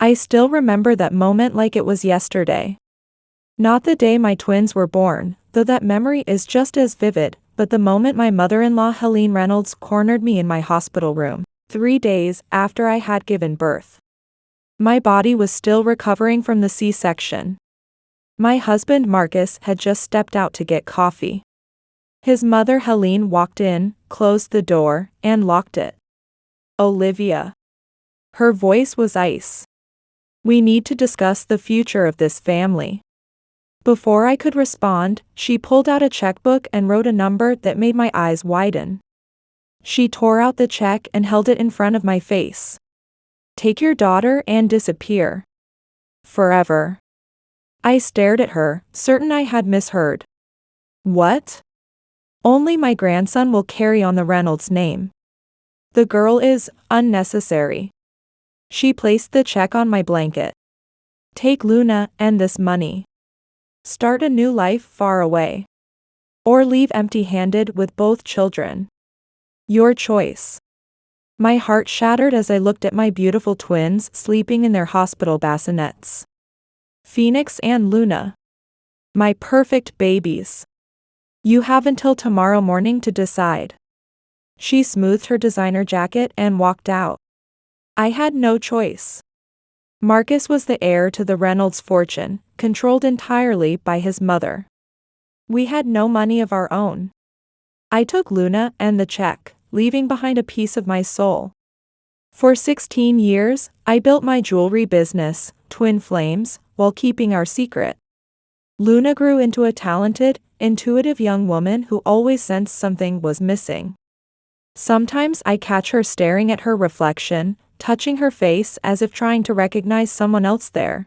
I still remember that moment like it was yesterday. Not the day my twins were born, though that memory is just as vivid, but the moment my mother-in-law Helene Reynolds cornered me in my hospital room, 3 days after I had given birth. My body was still recovering from the C-section. My husband Marcus had just stepped out to get coffee. His mother Helene walked in, closed the door, and locked it. "Olivia." Her voice was ice. "We need to discuss the future of this family." Before I could respond, she pulled out a checkbook and wrote a number that made my eyes widen. She tore out the check and held it in front of my face. "Take your daughter and disappear. Forever." I stared at her, certain I had misheard. "What?" "Only my grandson will carry on the Reynolds name. The girl is unnecessary." She placed the check on my blanket. "Take Luna and this money. Start a new life far away. Or leave empty-handed with both children. Your choice." My heart shattered as I looked at my beautiful twins sleeping in their hospital bassinets. Phoenix and Luna. My perfect babies. "You have until tomorrow morning to decide." She smoothed her designer jacket and walked out. I had no choice. Marcus was the heir to the Reynolds fortune, controlled entirely by his mother. We had no money of our own. I took Luna and the check, leaving behind a piece of my soul. For 16 years, I built my jewelry business, Twin Flames, while keeping our secret. Luna grew into a talented, intuitive young woman who always sensed something was missing. Sometimes I catch her staring at her reflection, touching her face as if trying to recognize someone else there.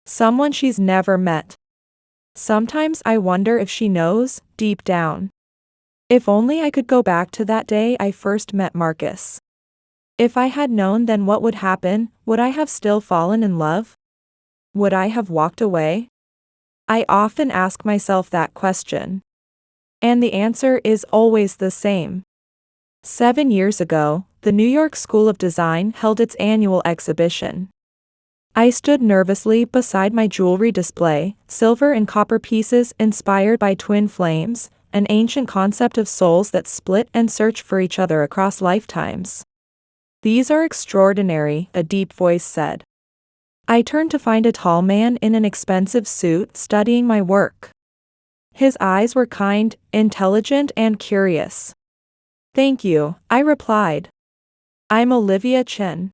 Someone she's never met. Sometimes I wonder if she knows, deep down. If only I could go back to that day I first met Marcus. If I had known then what would happen, would I have still fallen in love? Would I have walked away? I often ask myself that question. And the answer is always the same. 7 years ago, the New York School of Design held its annual exhibition. I stood nervously beside my jewelry display, silver and copper pieces inspired by twin flames, an ancient concept of souls that split and search for each other across lifetimes. "These are extraordinary," a deep voice said. I turned to find a tall man in an expensive suit studying my work. His eyes were kind, intelligent, and curious. "Thank you," I replied. "I'm Olivia Chen."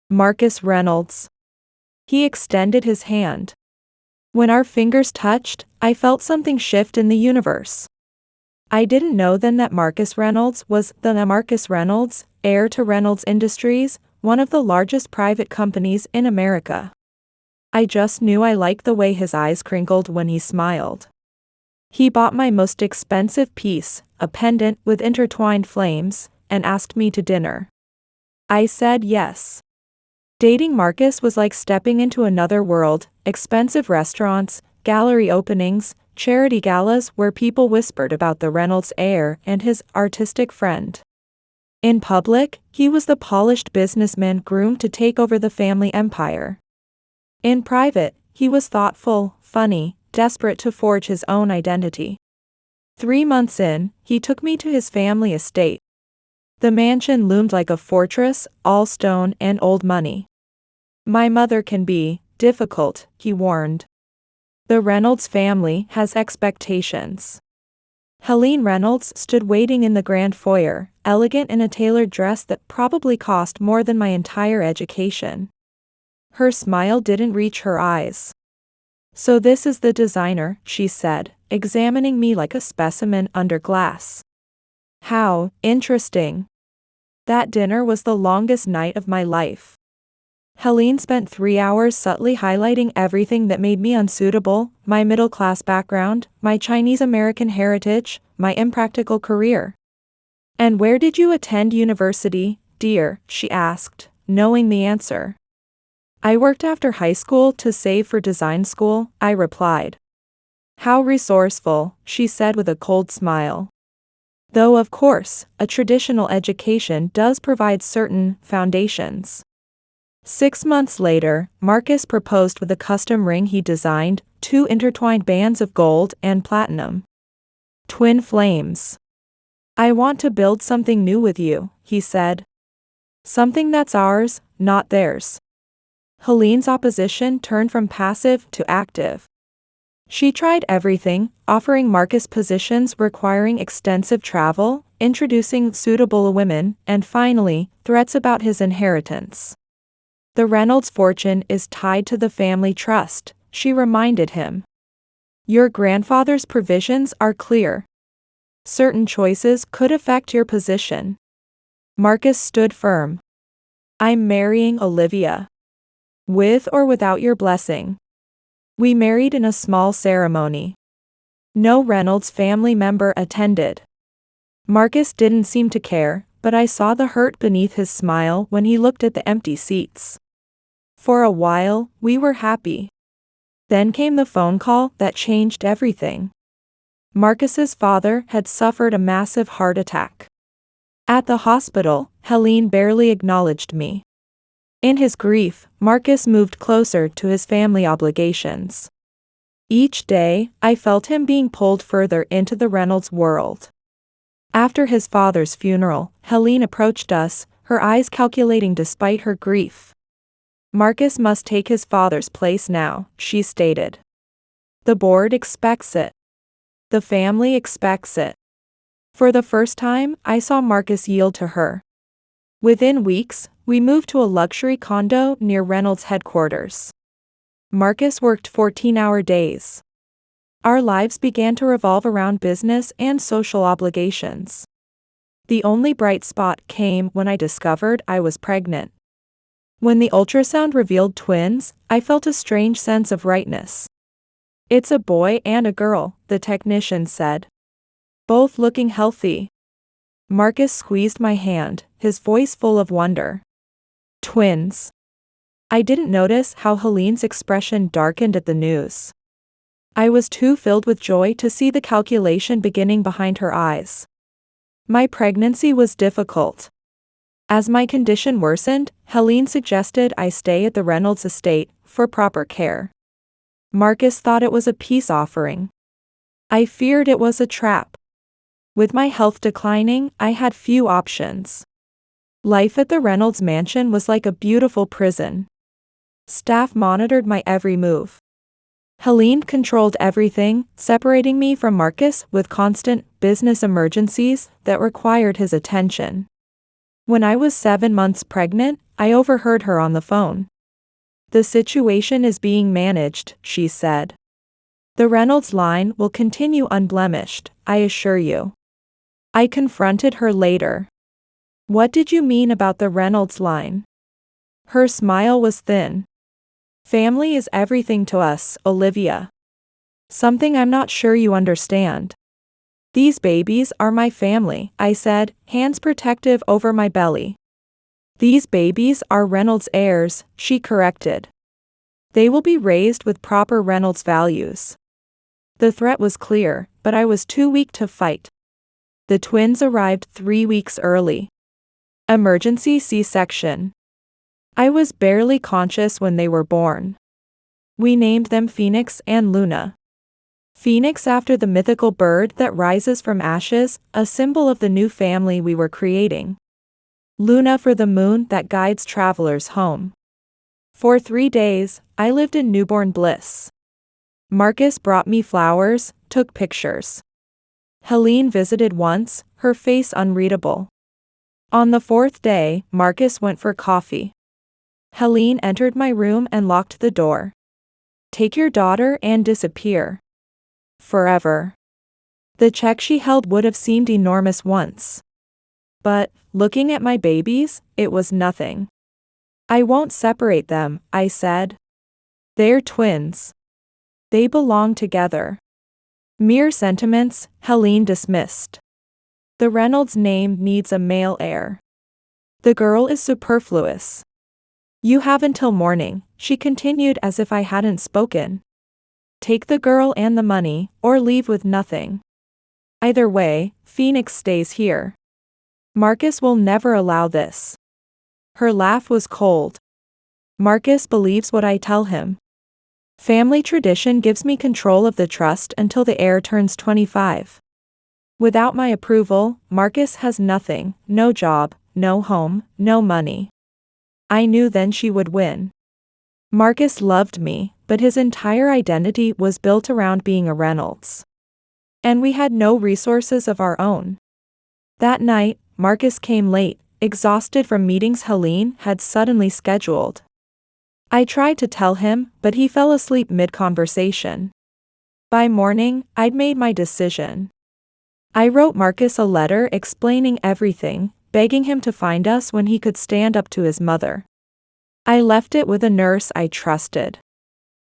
"Marcus Reynolds." He extended his hand. When our fingers touched, I felt something shift in the universe. I didn't know then that Marcus Reynolds was the Marcus Reynolds, heir to Reynolds Industries, one of the largest private companies in America. I just knew I liked the way his eyes crinkled when he smiled. He bought my most expensive piece, a pendant with intertwined flames, and asked me to dinner. I said yes. Dating Marcus was like stepping into another world, expensive restaurants, gallery openings, charity galas where people whispered about the Reynolds heir and his artistic friend. In public, he was the polished businessman groomed to take over the family empire. In private, he was thoughtful, funny, desperate to forge his own identity. 3 months in, he took me to his family estate. The mansion loomed like a fortress, all stone and old money. "My mother can be difficult," he warned. "The Reynolds family has expectations." Helene Reynolds stood waiting in the grand foyer, elegant in a tailored dress that probably cost more than my entire education. Her smile didn't reach her eyes. "So this is the designer," she said, examining me like a specimen under glass. "How interesting." That dinner was the longest night of my life. Helene spent 3 hours subtly highlighting everything that made me unsuitable: my middle-class background, my Chinese-American heritage, my impractical career. "And where did you attend university, dear?" she asked, knowing the answer. "I worked after high school to save for design school," I replied. "How resourceful," she said with a cold smile. "Though of course, a traditional education does provide certain foundations." 6 months later, Marcus proposed with a custom ring he designed, 2 intertwined bands of gold and platinum. Twin flames. I want to build something new with you, he said. Something that's ours, not theirs. Helene's opposition turned from passive to active. She tried everything, offering Marcus positions requiring extensive travel, introducing suitable women, and finally, threats about his inheritance. The Reynolds fortune is tied to the family trust, she reminded him. Your grandfather's provisions are clear. Certain choices could affect your position. Marcus stood firm. I'm marrying Olivia. With or without your blessing. We married in a small ceremony. No Reynolds family member attended. Marcus didn't seem to care, but I saw the hurt beneath his smile when he looked at the empty seats. For a while, we were happy. Then came the phone call that changed everything. Marcus's father had suffered a massive heart attack. At the hospital, Helene barely acknowledged me. In his grief, Marcus moved closer to his family obligations. Each day, I felt him being pulled further into the Reynolds world. After his father's funeral, Helene approached us, her eyes calculating despite her grief. Marcus must take his father's place now, she stated. The board expects it. The family expects it. For the first time, I saw Marcus yield to her. Within weeks, we moved to a luxury condo near Reynolds headquarters. Marcus worked 14-hour days. Our lives began to revolve around business and social obligations. The only bright spot came when I discovered I was pregnant. When the ultrasound revealed twins, I felt a strange sense of rightness. It's a boy and a girl, the technician said. Both looking healthy. Marcus squeezed my hand, his voice full of wonder. Twins. I didn't notice how Helene's expression darkened at the news. I was too filled with joy to see the calculation beginning behind her eyes. My pregnancy was difficult. As my condition worsened, Helene suggested I stay at the Reynolds estate for proper care. Marcus thought it was a peace offering. I feared it was a trap. With my health declining, I had few options. Life at the Reynolds mansion was like a beautiful prison. Staff monitored my every move. Helene controlled everything, separating me from Marcus with constant business emergencies that required his attention. When I was 7 months pregnant, I overheard her on the phone. The situation is being managed, she said. The Reynolds line will continue unblemished, I assure you. I confronted her later. What did you mean about the Reynolds line? Her smile was thin. Family is everything to us, Olivia. Something I'm not sure you understand. These babies are my family, I said, hands protective over my belly. These babies are Reynolds heirs, she corrected. They will be raised with proper Reynolds values. The threat was clear, but I was too weak to fight. The twins arrived 3 weeks early. Emergency C-section. I was barely conscious when they were born. We named them Phoenix and Luna. Phoenix after the mythical bird that rises from ashes, a symbol of the new family we were creating. Luna for the moon that guides travelers home. For 3 days, I lived in newborn bliss. Marcus brought me flowers, took pictures. Helene visited once, her face unreadable. On the 4th day, Marcus went for coffee. Helene entered my room and locked the door. Take your daughter and disappear. Forever. The check she held would have seemed enormous once. But, looking at my babies, it was nothing. I won't separate them, I said. They're twins. They belong together. Mere sentiments, Helene dismissed. The Reynolds name needs a male heir. The girl is superfluous. You have until morning, she continued as if I hadn't spoken. Take the girl and the money, or leave with nothing. Either way, Phoenix stays here. Marcus will never allow this. Her laugh was cold. Marcus believes what I tell him. Family tradition gives me control of the trust until the heir turns 25. Without my approval, Marcus has nothing, no job, no home, no money. I knew then she would win. Marcus loved me, but his entire identity was built around being a Reynolds. And we had no resources of our own. That night, Marcus came late, exhausted from meetings Helene had suddenly scheduled. I tried to tell him, but he fell asleep mid-conversation. By morning, I'd made my decision. I wrote Marcus a letter explaining everything, begging him to find us when he could stand up to his mother. I left it with a nurse I trusted.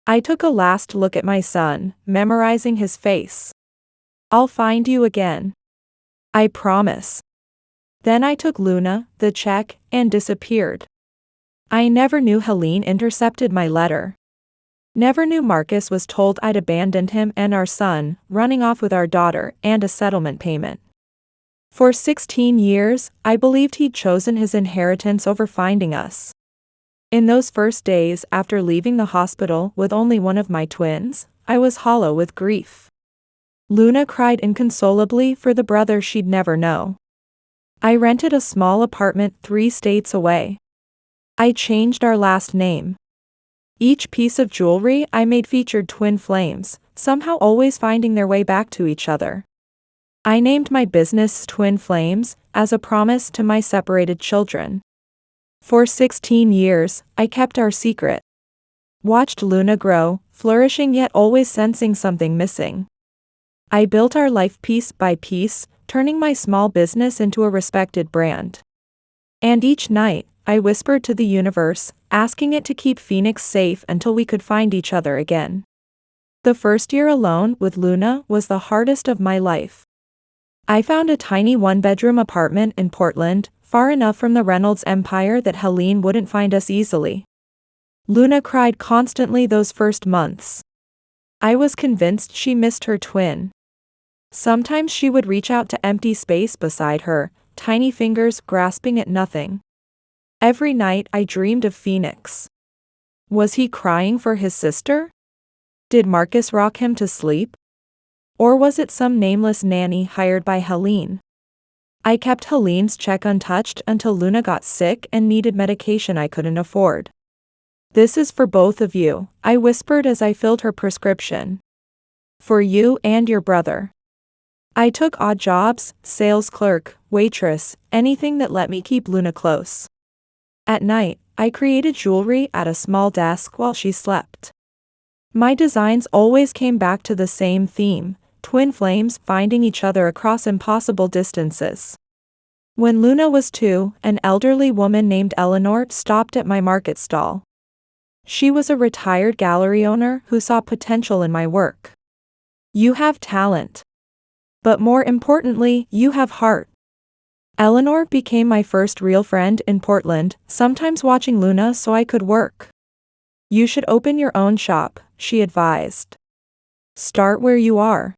I took a last look at my son, memorizing his face. I'll find you again. I promise. Then I took Luna, the check, and disappeared. I never knew Helene intercepted my letter. Never knew Marcus was told I'd abandoned him and our son, running off with our daughter and a settlement payment. For 16 years, I believed he'd chosen his inheritance over finding us. In those first days after leaving the hospital with only one of my twins, I was hollow with grief. Luna cried inconsolably for the brother she'd never know. I rented a small apartment 3 states away. I changed our last name. Each piece of jewelry I made featured twin flames, somehow always finding their way back to each other. I named my business Twin Flames, as a promise to my separated children. For 16 years, I kept our secret. Watched Luna grow, flourishing yet always sensing something missing. I built our life piece by piece, turning my small business into a respected brand. And each night, I whispered to the universe, asking it to keep Phoenix safe until we could find each other again. The first year alone with Luna was the hardest of my life. I found a tiny 1-bedroom apartment in Portland, far enough from the Reynolds empire that Helene wouldn't find us easily. Luna cried constantly those first months. I was convinced she missed her twin. Sometimes she would reach out to empty space beside her, tiny fingers grasping at nothing. Every night I dreamed of Phoenix. Was he crying for his sister? Did Marcus rock him to sleep? Or was it some nameless nanny hired by Helene? I kept Helene's check untouched until Luna got sick and needed medication I couldn't afford. This is for both of you, I whispered as I filled her prescription. For you and your brother. I took odd jobs, sales clerk, waitress, anything that let me keep Luna close. At night, I created jewelry at a small desk while she slept. My designs always came back to the same theme, twin flames finding each other across impossible distances. When Luna was 2, an elderly woman named Eleanor stopped at my market stall. She was a retired gallery owner who saw potential in my work. You have talent. But more importantly, you have heart. Eleanor became my first real friend in Portland, sometimes watching Luna so I could work. You should open your own shop, she advised. Start where you are.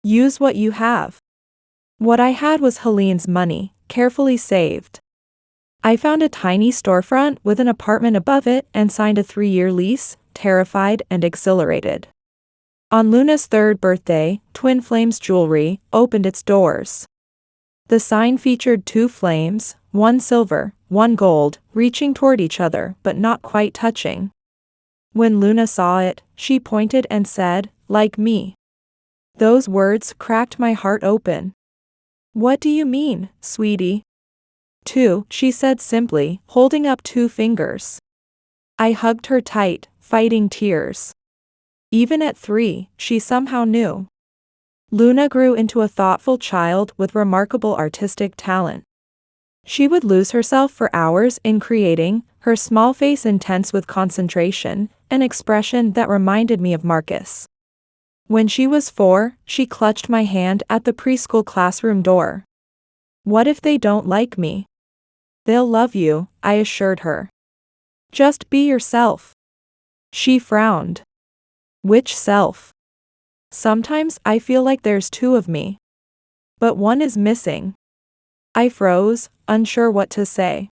Use what you have. What I had was Helene's money, carefully saved. I found a tiny storefront with an apartment above it and signed a 3-year lease, terrified and exhilarated. On Luna's 3rd birthday, Twin Flames Jewelry opened its doors. The sign featured 2 flames, one silver, one gold, reaching toward each other but not quite touching. When Luna saw it, she pointed and said, "Like me." Those words cracked my heart open. "What do you mean, sweetie?" "2," she said simply, holding up 2 fingers. I hugged her tight, fighting tears. Even at 3, she somehow knew. Luna grew into a thoughtful child with remarkable artistic talent. She would lose herself for hours in creating, her small face intense with concentration, an expression that reminded me of Marcus. When she was 4, she clutched my hand at the preschool classroom door. "What if they don't like me?" "They'll love you," I assured her. "Just be yourself." She frowned. "Which self?" "Sometimes I feel like there's 2 of me. But one is missing." I froze, unsure what to say.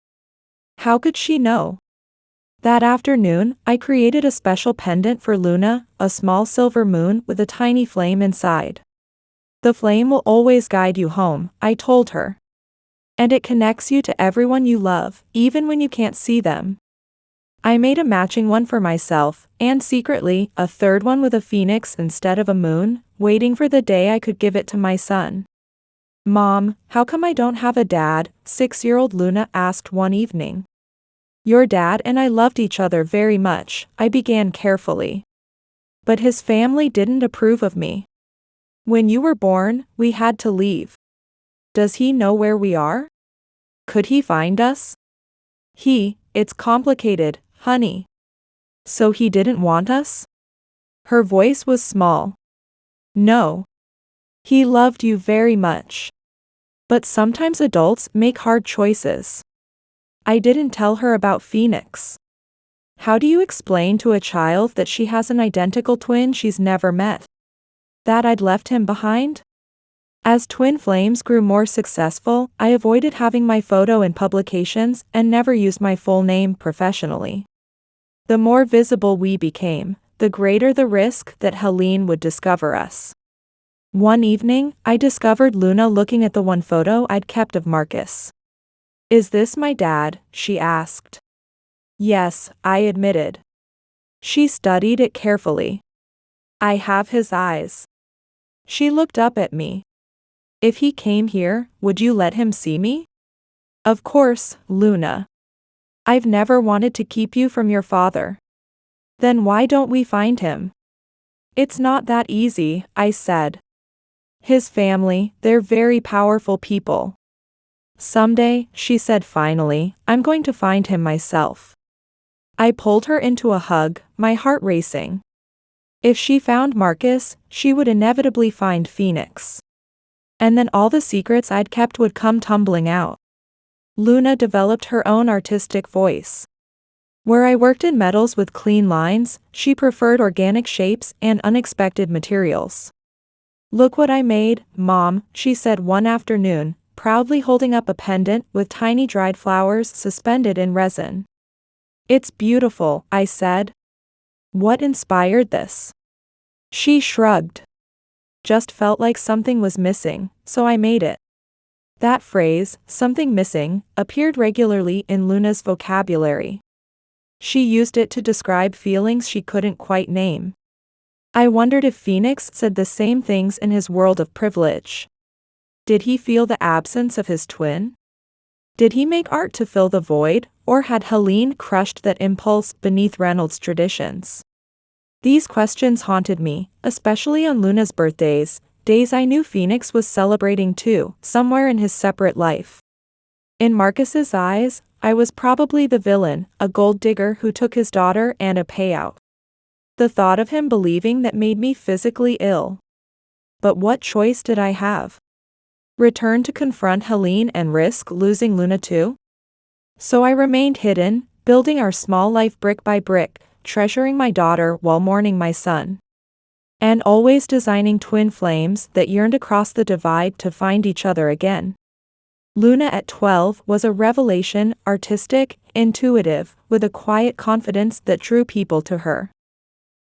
How could she know? That afternoon, I created a special pendant for Luna, a small silver moon with a tiny flame inside. The flame will always guide you home, I told her. And it connects you to everyone you love, even when you can't see them. I made a matching one for myself, and secretly, a third one with a phoenix instead of a moon, waiting for the day I could give it to my son. "Mom, how come I don't have a dad?" 6-year-old Luna asked one evening. "Your dad and I loved each other very much," I began carefully. "But his family didn't approve of me. When you were born, we had to leave. Does he know where we are? Could he find us?" It's complicated, honey. "So he didn't want us?" Her voice was small. "No. He loved you very much. But sometimes adults make hard choices." I didn't tell her about Phoenix. How do you explain to a child that she has an identical twin she's never met? That I'd left him behind? As Twin Flames grew more successful, I avoided having my photo in publications and never used my full name professionally. The more visible we became, the greater the risk that Helene would discover us. One evening, I discovered Luna looking at the one photo I'd kept of Marcus. "Is this my dad?" she asked. "Yes," I admitted. She studied it carefully. "I have his eyes." She looked up at me. "If he came here, would you let him see me?" "Of course, Luna. I've never wanted to keep you from your father." "Then why don't we find him?" "It's not that easy," I said. "His family, they're very powerful people. Someday," she said finally, "I'm going to find him myself." I pulled her into a hug, my heart racing. If she found Marcus, she would inevitably find Phoenix. And then all the secrets I'd kept would come tumbling out. Luna developed her own artistic voice. Where I worked in metals with clean lines, she preferred organic shapes and unexpected materials. "Look what I made, Mom," she said one afternoon, proudly holding up a pendant with tiny dried flowers suspended in resin. "It's beautiful," I said. "What inspired this?" She shrugged. "Just felt like something was missing, so I made it." That phrase, "something missing," appeared regularly in Luna's vocabulary. She used it to describe feelings she couldn't quite name. I wondered if Phoenix said the same things in his world of privilege. Did he feel the absence of his twin? Did he make art to fill the void, or had Helene crushed that impulse beneath Reynolds' traditions? These questions haunted me, especially on Luna's birthdays, days I knew Phoenix was celebrating too, somewhere in his separate life. In Marcus's eyes, I was probably the villain, a gold digger who took his daughter and a payout. The thought of him believing that made me physically ill. But what choice did I have? Return to confront Helene and risk losing Luna too? So I remained hidden, building our small life brick by brick, treasuring my daughter while mourning my son. And always designing twin flames that yearned across the divide to find each other again. Luna at 12 was a revelation, artistic, intuitive, with a quiet confidence that drew people to her.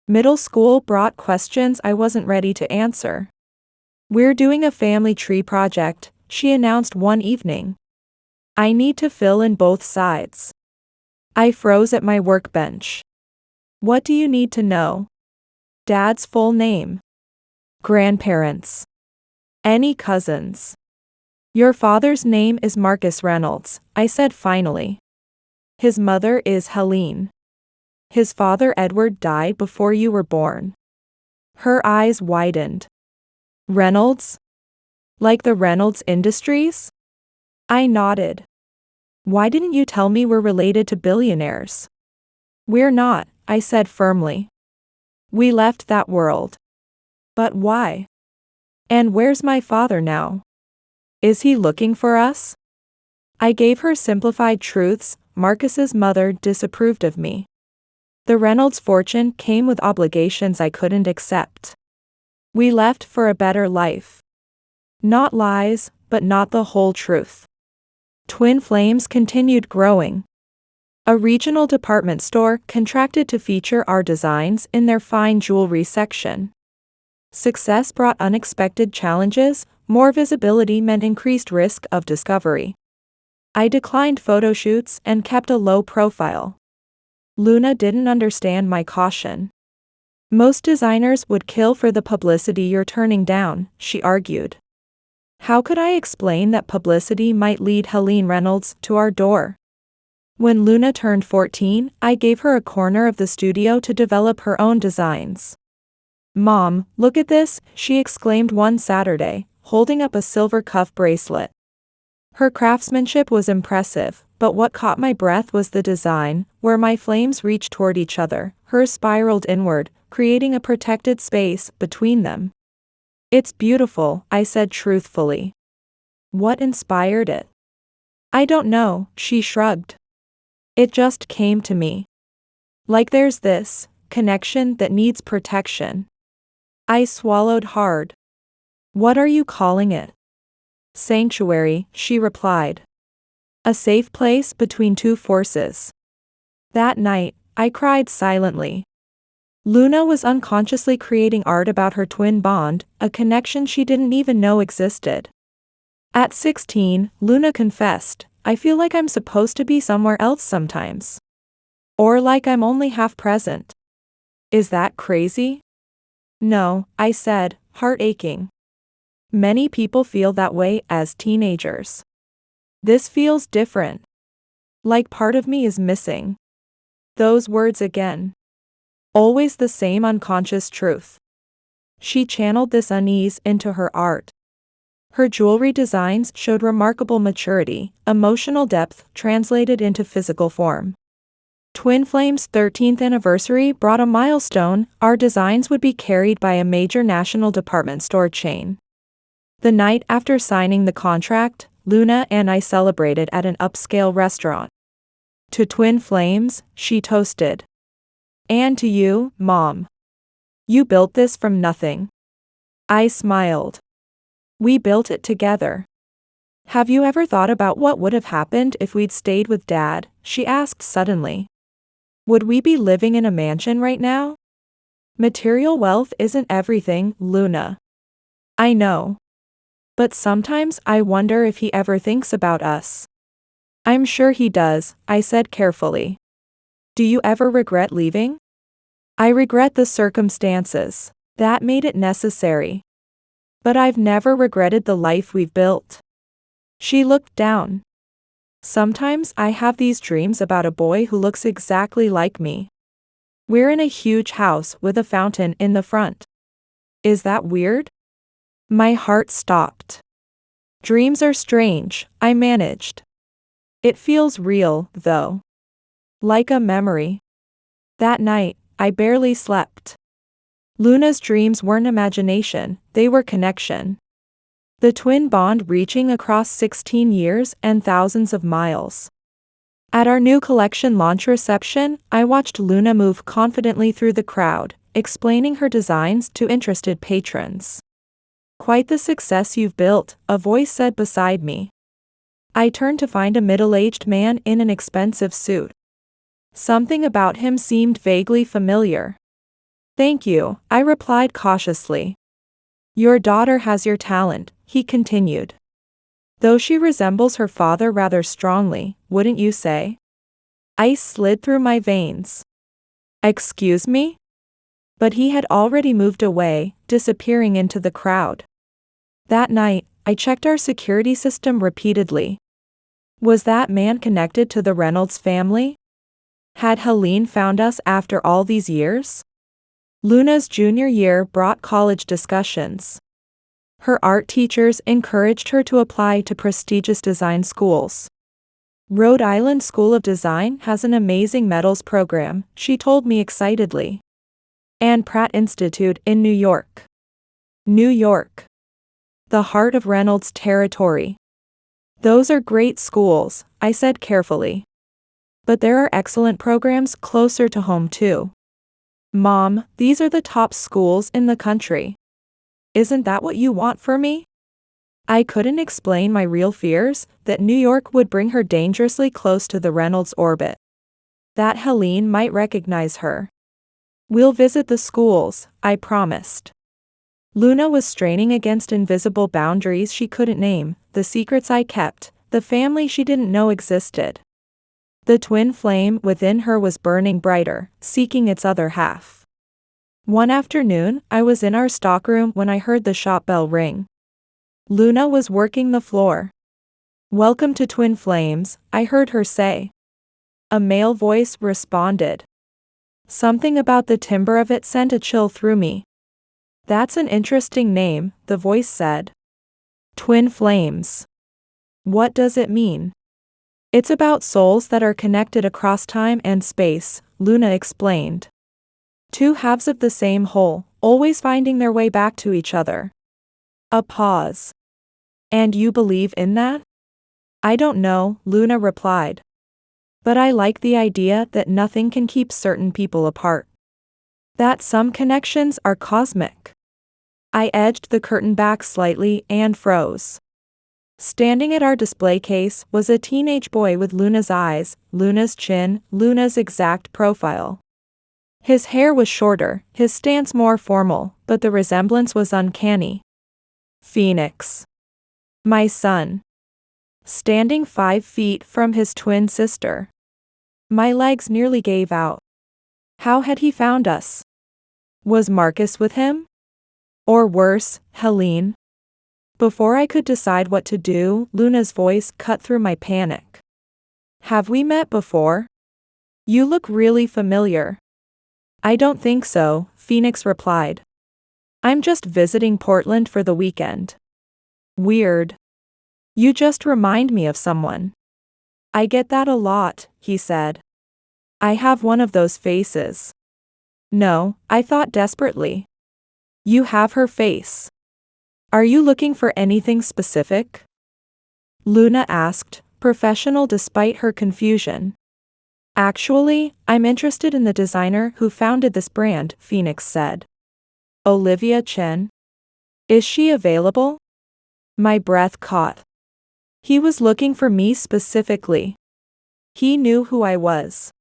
Middle school brought questions I wasn't ready to answer. "We're doing a family tree project," she announced one evening. "I need to fill in both sides." I froze at my workbench. "What do you need to know?" "Dad's full name." "Grandparents." "Any cousins?" "Your father's name is Marcus Reynolds," I said finally. "His mother is Helene. His father Edward died before you were born." Her eyes widened. "Reynolds? Like the Reynolds Industries?" I nodded. "Why didn't you tell me we're related to billionaires?" "We're not," I said firmly. "We left that world." "But why? And where's my father now? Is he looking for us?" I gave her simplified truths. Marcus's mother disapproved of me. The Reynolds fortune came with obligations I couldn't accept. We left for a better life. Not lies, but not the whole truth. Twin Flames continued growing. A regional department store contracted to feature our designs in their fine jewelry section. Success brought unexpected challenges. More visibility meant increased risk of discovery. I declined photo shoots and kept a low profile. Luna didn't understand my caution. Most designers would kill for the publicity you're turning down, she argued. How could I explain that publicity might lead Helene Reynolds to our door? When Luna turned 14, I gave her a corner of the studio to develop her own designs. "Mom, look at this," she exclaimed one Saturday, holding up a silver cuff bracelet. Her craftsmanship was impressive, but what caught my breath was the design, where my flames reached toward each other. Hers spiraled inward, creating a protected space between them. "It's beautiful," I said truthfully. "What inspired it?" "I don't know," she shrugged. "It just came to me. Like there's this connection that needs protection." I swallowed hard. "What are you calling it?" "Sanctuary," she replied. "A safe place between two forces." That night, I cried silently. Luna was unconsciously creating art about her twin bond, a connection she didn't even know existed. At 16, Luna confessed, "I feel like I'm supposed to be somewhere else sometimes. Or like I'm only half present." Is that crazy? No, I said, heart aching. Many people feel that way as teenagers. This feels different. Like part of me is missing. Those words again. Always the same unconscious truth. She channeled this unease into her art. Her jewelry designs showed remarkable maturity, emotional depth translated into physical form. Twin Flame's 13th anniversary brought a milestone. Our designs would be carried by a major national department store chain. The night after signing the contract, Luna and I celebrated at an upscale restaurant. "To Twin Flames," she toasted. "And to you, Mom. You built this from nothing." I smiled. "We built it together." "Have you ever thought about what would have happened if we'd stayed with Dad?" she asked suddenly. "Would we be living in a mansion right now?" "Material wealth isn't everything, Luna." "I know. But sometimes I wonder if he ever thinks about us." "I'm sure he does," I said carefully. "Do you ever regret leaving?" "I regret the circumstances. That made it necessary. But I've never regretted the life we've built." She looked down. "Sometimes I have these dreams about a boy who looks exactly like me. We're in a huge house with a fountain in the front. Is that weird?" My heart stopped. "Dreams are strange," I managed. "It feels real, though. Like a memory." That night, I barely slept. Luna's dreams weren't imagination, they were connection. The twin bond reaching across 16 years and thousands of miles. At our new collection launch reception, I watched Luna move confidently through the crowd, explaining her designs to interested patrons. "Quite the success you've built," a voice said beside me. I turned to find a middle-aged man in an expensive suit. Something about him seemed vaguely familiar. "Thank you," I replied cautiously. "Your daughter has your talent," he continued. "Though she resembles her father rather strongly, wouldn't you say?" Ice slid through my veins. "Excuse me?" But he had already moved away, disappearing into the crowd. That night, I checked our security system repeatedly. Was that man connected to the Reynolds family? Had Helene found us after all these years? Luna's junior year brought college discussions. Her art teachers encouraged her to apply to prestigious design schools. Rhode Island School of Design has an amazing medals program, she told me excitedly. And Pratt Institute in New York. New York. The heart of Reynolds territory. Those are great schools, I said carefully. But there are excellent programs closer to home too. Mom, these are the top schools in the country. Isn't that what you want for me? I couldn't explain my real fears, that New York would bring her dangerously close to the Reynolds orbit. that Helene might recognize her. We'll visit the schools, I promised. Luna was straining against invisible boundaries she couldn't name, the secrets I kept, the family she didn't know existed. The twin flame within her was burning brighter, seeking its other half. One afternoon, I was in our stockroom when I heard the shop bell ring. Luna was working the floor. "Welcome to Twin Flames," I heard her say. A male voice responded. Something about the timbre of it sent a chill through me. "That's an interesting name," the voice said. "Twin Flames. What does it mean?" "It's about souls that are connected across time and space," Luna explained. "Two halves of the same whole, always finding their way back to each other." A pause. "And you believe in that?" "I don't know," Luna replied. "But I like the idea that nothing can keep certain people apart. That some connections are cosmic." I edged the curtain back slightly and froze. Standing at our display case was a teenage boy with Luna's eyes, Luna's chin, Luna's exact profile. His hair was shorter, his stance more formal, but the resemblance was uncanny. Phoenix. My son. Standing 5 feet from his twin sister. My legs nearly gave out. How had he found us? Was Marcus with him? Or worse, Helene? Before I could decide what to do, Luna's voice cut through my panic. "Have we met before? You look really familiar." "I don't think so," Phoenix replied. "I'm just visiting Portland for the weekend." "Weird. You just remind me of someone." "I get that a lot," he said. "I have one of those faces." "No," I thought desperately. "You have her face. Are you looking for anything specific?" Luna asked, professional despite her confusion. "Actually, I'm interested in the designer who founded this brand," Phoenix said. "Olivia Chen. Is she available?" My breath caught. He was looking for me specifically. He knew who I was.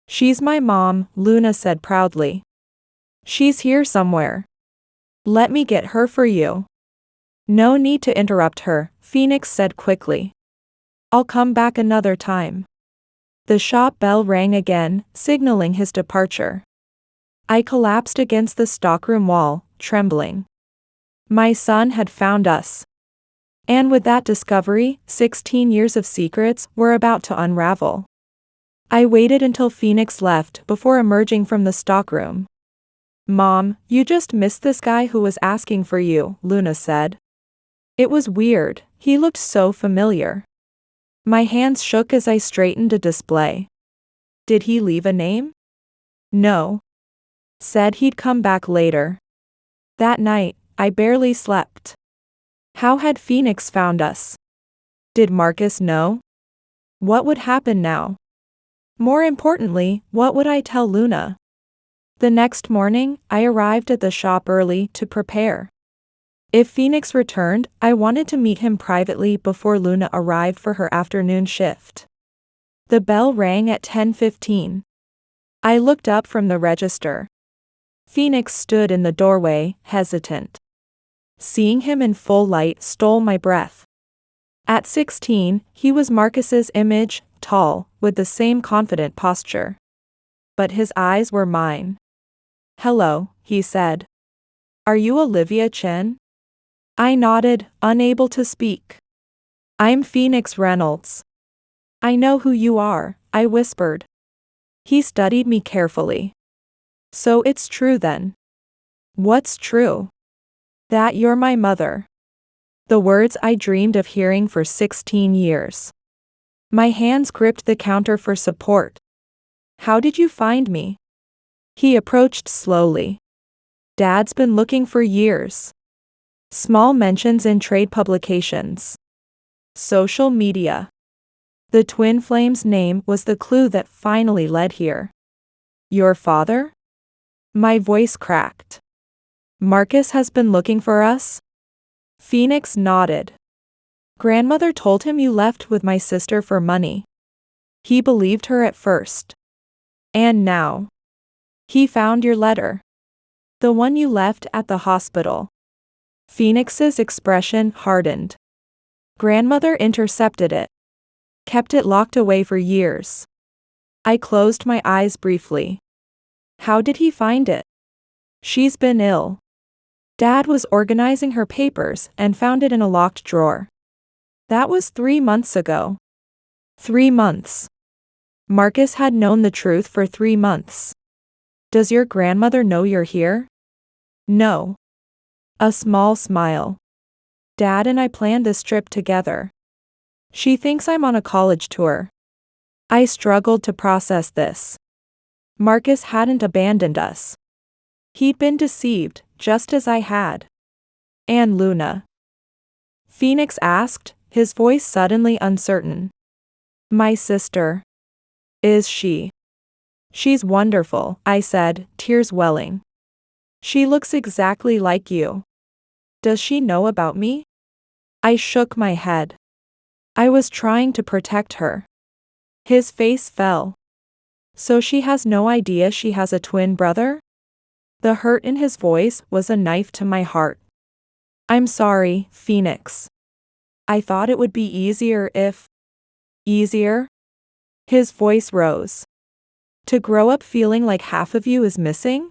"She's my mom," Luna said proudly. "She's here somewhere. Let me get her for you." "No need to interrupt her," Phoenix said quickly. "I'll come back another time." The shop bell rang again, signaling his departure. I collapsed against the stockroom wall, trembling. My son had found us. And with that discovery, 16 years of secrets were about to unravel. I waited until Phoenix left before emerging from the stockroom. "Mom, you just missed this guy who was asking for you," Luna said. It was weird, he looked so familiar. My hands shook as I straightened a display. "Did he leave a name?" "No. Said he'd come back later." That night, I barely slept. How had Phoenix found us? Did Marcus know? What would happen now? More importantly, what would I tell Luna? The next morning, I arrived at the shop early to prepare. If Phoenix returned, I wanted to meet him privately before Luna arrived for her afternoon shift. The bell rang at 10:15. I looked up from the register. Phoenix stood in the doorway, hesitant. Seeing him in full light stole my breath. At 16, he was Marcus's image, tall, with the same confident posture. But his eyes were mine. "Hello," he said. "Are you Olivia Chen?" I nodded, unable to speak. "I'm Phoenix Reynolds." "I know who you are," I whispered. He studied me carefully. "So it's true then." "What's true?" "That you're my mother." The words I dreamed of hearing for 16 years. My hands gripped the counter for support. "How did you find me?" He approached slowly. "Dad's been looking for years. Small mentions in trade publications. Social media. The Twin Flames name was the clue that finally led here." "Your father?" My voice cracked. "Marcus has been looking for us?" Phoenix nodded. "Grandmother told him you left with my sister for money. He believed her at first. And now. He found your letter. The one you left at the hospital. Phoenix's expression hardened. Grandmother intercepted it. Kept it locked away for years. I closed my eyes briefly. How did he find it? She's been ill. Dad was organizing her papers and found it in a locked drawer. That was 3 months ago. 3 months. Marcus had known the truth for 3 months. Does your grandmother know you're here? No. A small smile. Dad and I planned this trip together. She thinks I'm on a college tour. I struggled to process this. Marcus hadn't abandoned us. He'd been deceived, just as I had. And Luna? Phoenix asked, his voice suddenly uncertain. My sister. Is she? She's wonderful, I said, tears welling. She looks exactly like you. Does she know about me? I shook my head. I was trying to protect her. His face fell. So she has no idea she has a twin brother? The hurt in his voice was a knife to my heart. I'm sorry, Phoenix. I thought it would be easier if... Easier? His voice rose. To grow up feeling like half of you is missing?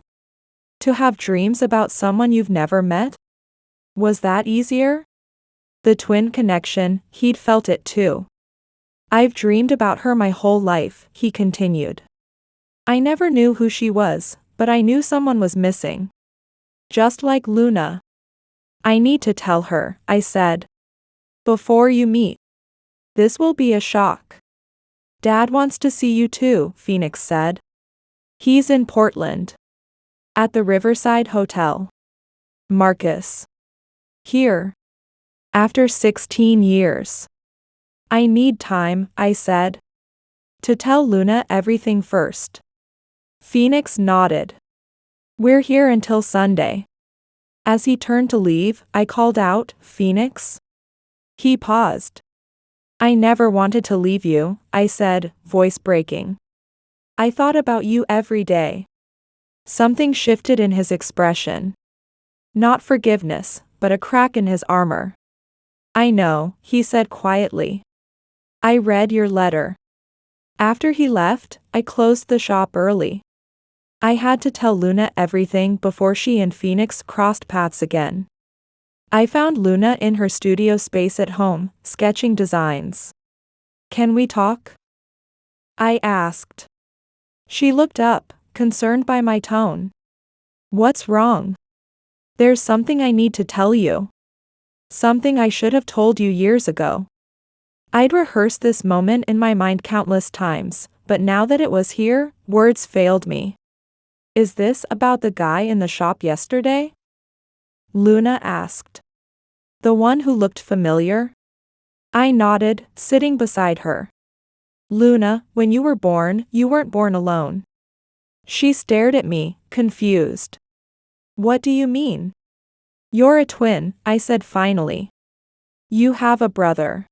To have dreams about someone you've never met? Was that easier? The twin connection, he'd felt it too. I've dreamed about her my whole life, he continued. I never knew who she was, but I knew someone was missing. Just like Luna. I need to tell her, I said. Before you meet. This will be a shock. Dad wants to see you too, Phoenix said. He's in Portland. At the Riverside Hotel. Marcus. Here. After 16 years. I need time, I said. To tell Luna everything first. Phoenix nodded. We're here until Sunday. As he turned to leave, I called out, Phoenix? He paused. I never wanted to leave you, I said, voice breaking. I thought about you every day. Something shifted in his expression. Not forgiveness, but a crack in his armor. I know, he said quietly. I read your letter. After he left, I closed the shop early. I had to tell Luna everything before she and Phoenix crossed paths again. I found Luna in her studio space at home, sketching designs. Can we talk? I asked. She looked up, concerned by my tone. What's wrong? There's something I need to tell you. Something I should have told you years ago. I'd rehearsed this moment in my mind countless times, but now that it was here, words failed me. Is this about the guy in the shop yesterday? Luna asked. The one who looked familiar? I nodded, sitting beside her. Luna, when you were born, you weren't born alone. She stared at me, confused. What do you mean? You're a twin, I said finally. You have a brother.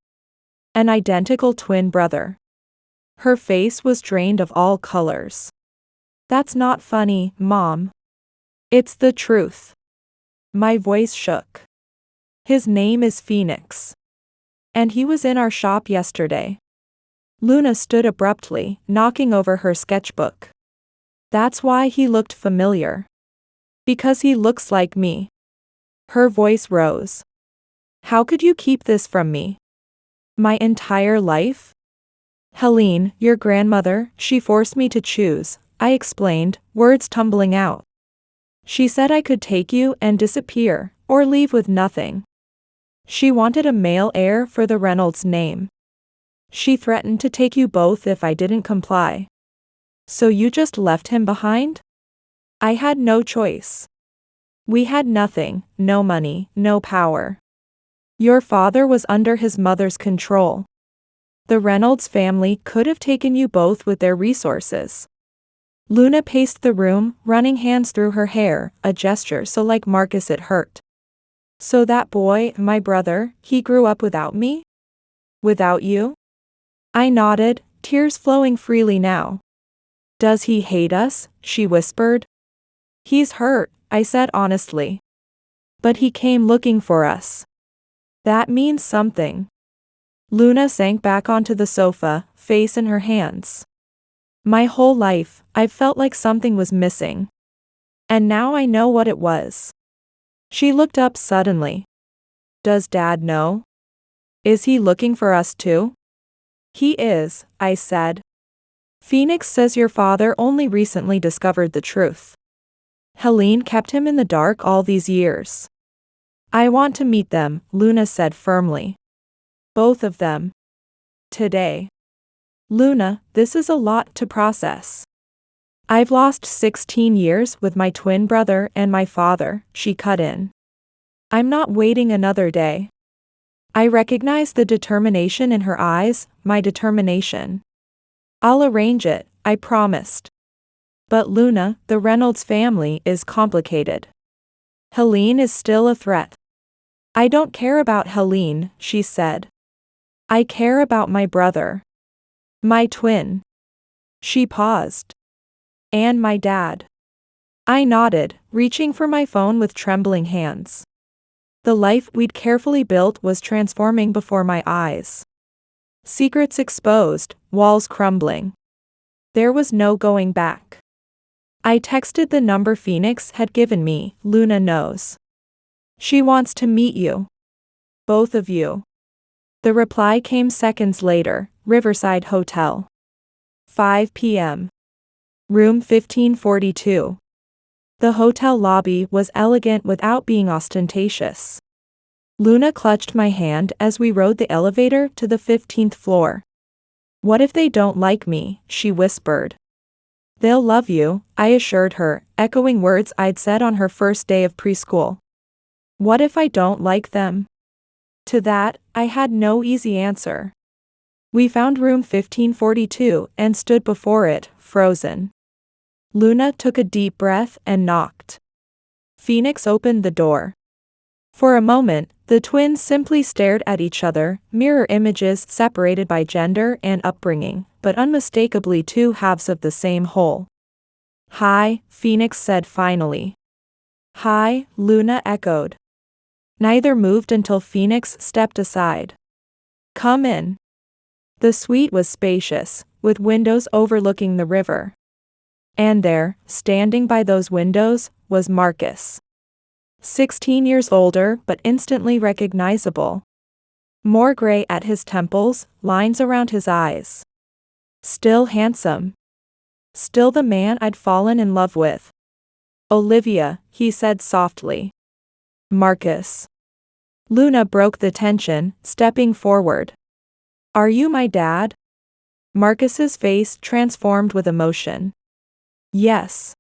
An identical twin brother. Her face was drained of all colors. That's not funny, Mom. It's the truth. My voice shook. His name is Phoenix. And he was in our shop yesterday. Luna stood abruptly, knocking over her sketchbook. That's why he looked familiar. Because he looks like me. Her voice rose. How could you keep this from me? My entire life? Helene, your grandmother, she forced me to choose, I explained, words tumbling out. She said I could take you and disappear, or leave with nothing. She wanted a male heir for the Reynolds name. She threatened to take you both if I didn't comply. So you just left him behind? I had no choice. We had nothing, no money, no power. Your father was under his mother's control. The Reynolds family could have taken you both with their resources. Luna paced the room, running hands through her hair, a gesture so like Marcus it hurt. So that boy, my brother, he grew up without me? Without you? I nodded, tears flowing freely now. Does he hate us? She whispered. He's hurt, I said honestly. But he came looking for us. That means something. Luna sank back onto the sofa, face in her hands. My whole life, I've felt like something was missing. And now I know what it was. She looked up suddenly. Does Dad know? Is he looking for us too? He is, I said. Phoenix says your father only recently discovered the truth. Helene kept him in the dark all these years. I want to meet them, Luna said firmly. Both of them. Today. Luna, this is a lot to process. I've lost 16 years with my twin brother and my father, she cut in. I'm not waiting another day. I recognize the determination in her eyes, my determination. I'll arrange it, I promised. But Luna, the Reynolds family is complicated. Helene is still a threat. I don't care about Helene, she said. I care about my brother. My twin. She paused. And my dad. I nodded, reaching for my phone with trembling hands. The life we'd carefully built was transforming before my eyes. Secrets exposed, walls crumbling. There was no going back. I texted the number Phoenix had given me, Luna knows. She wants to meet you. Both of you. The reply came seconds later, Riverside Hotel. 5 p.m. Room 1542. The hotel lobby was elegant without being ostentatious. Luna clutched my hand as we rode the elevator to the 15th floor. What if they don't like me? She whispered. They'll love you, I assured her, echoing words I'd said on her first day of preschool. What if I don't like them? To that, I had no easy answer. We found room 1542 and stood before it, frozen. Luna took a deep breath and knocked. Phoenix opened the door. For a moment, the twins simply stared at each other, mirror images separated by gender and upbringing, but unmistakably two halves of the same whole. Hi, Phoenix said finally. Hi, Luna echoed. Neither moved until Phoenix stepped aside. Come in. The suite was spacious, with windows overlooking the river. And there, standing by those windows, was Marcus. 16 years older but instantly recognizable. More gray at his temples, lines around his eyes. Still handsome. Still the man I'd fallen in love with. Olivia, he said softly. Marcus. Luna broke the tension, stepping forward. Are you my dad? Marcus's face transformed with emotion. Yes.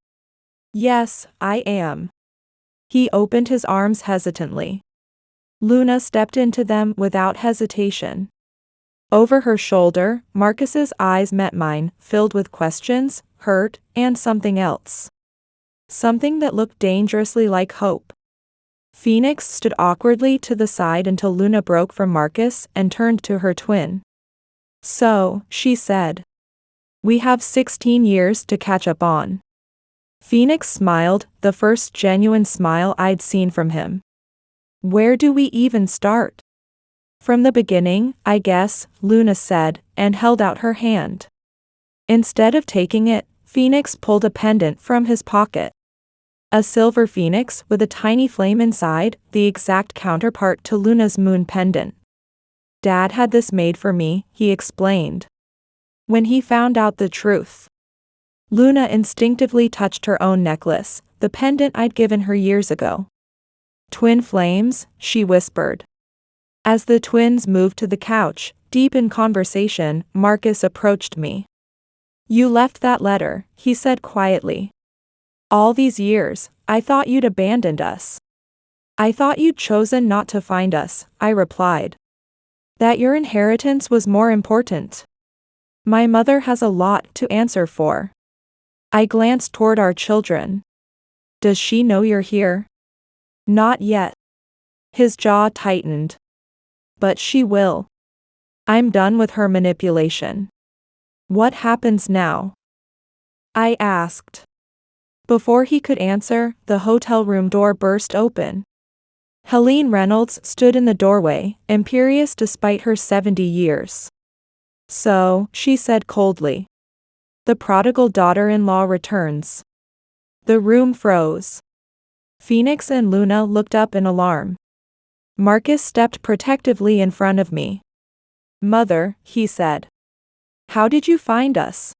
Yes, I am. He opened his arms hesitantly. Luna stepped into them without hesitation. Over her shoulder, Marcus's eyes met mine, filled with questions, hurt, and something else. Something that looked dangerously like hope. Phoenix stood awkwardly to the side until Luna broke from Marcus and turned to her twin. So, she said. We have 16 years to catch up on. Phoenix smiled, the first genuine smile I'd seen from him. Where do we even start? From the beginning, I guess, Luna said, and held out her hand. Instead of taking it, Phoenix pulled a pendant from his pocket. A silver phoenix with a tiny flame inside, the exact counterpart to Luna's moon pendant. Dad had this made for me, he explained. When he found out the truth. Luna instinctively touched her own necklace, the pendant I'd given her years ago. Twin flames, she whispered. As the twins moved to the couch, deep in conversation, Marcus approached me. You left that letter, he said quietly. All these years, I thought you'd abandoned us. I thought you'd chosen not to find us, I replied. That your inheritance was more important. My mother has a lot to answer for. I glanced toward our children. Does she know you're here? Not yet. His jaw tightened. But she will. I'm done with her manipulation. What happens now? I asked. Before he could answer, the hotel room door burst open. Helene Reynolds stood in the doorway, imperious despite her 70 years. So, she said coldly. The prodigal daughter-in-law returns. The room froze. Phoenix and Luna looked up in alarm. Marcus stepped protectively in front of me. Mother, he said. How did you find us?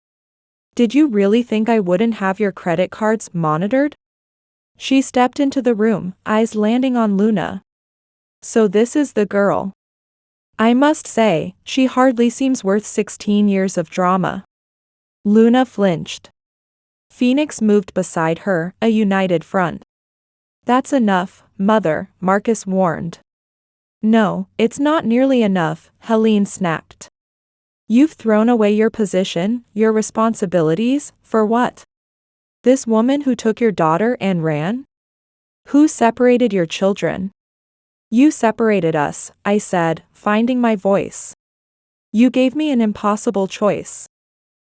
Did you really think I wouldn't have your credit cards monitored? She stepped into the room, eyes landing on Luna. So this is the girl. I must say, she hardly seems worth 16 years of drama. Luna flinched. Phoenix moved beside her, a united front. That's enough, Mother, Marcus warned. No, it's not nearly enough, Helene snapped. You've thrown away your position, your responsibilities, for what? This woman who took your daughter and ran? Who separated your children? You separated us, I said, finding my voice. You gave me an impossible choice.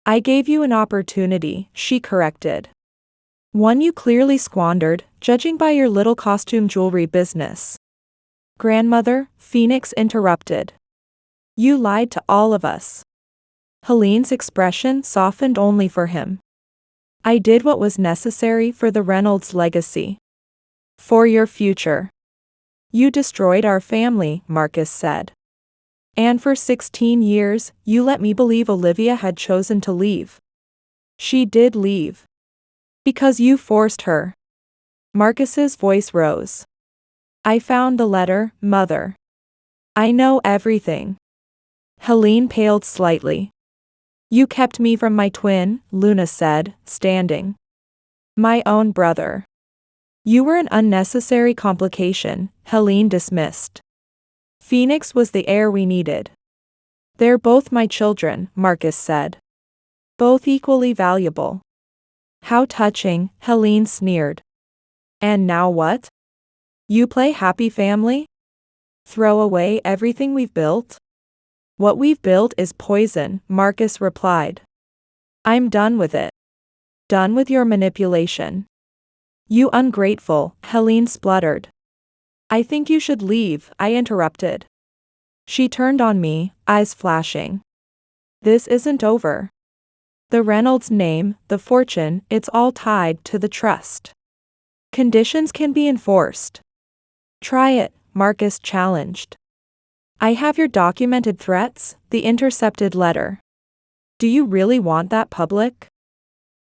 I gave you an opportunity, she corrected. One you clearly squandered, judging by your little costume jewelry business. Grandmother, Phoenix interrupted. You lied to all of us. Helene's expression softened only for him. I did what was necessary for the Reynolds legacy. For your future. You destroyed our family, Marcus said. And for 16 years, you let me believe Olivia had chosen to leave. She did leave. Because you forced her. Marcus's voice rose. I found the letter, Mother. I know everything. Helene paled slightly. You kept me from my twin, Luna said, standing. My own brother. You were an unnecessary complication, Helene dismissed. Phoenix was the heir we needed. They're both my children, Marcus said. Both equally valuable. How touching, Helene sneered. And now what? You play happy family? Throw away everything we've built? What we've built is poison, Marcus replied. I'm done with it. Done with your manipulation. You ungrateful, Helene spluttered. I think you should leave, I interrupted. She turned on me, eyes flashing. This isn't over. The Reynolds name, the fortune, it's all tied to the trust. Conditions can be enforced. Try it, Marcus challenged. I have your documented threats, the intercepted letter. Do you really want that public?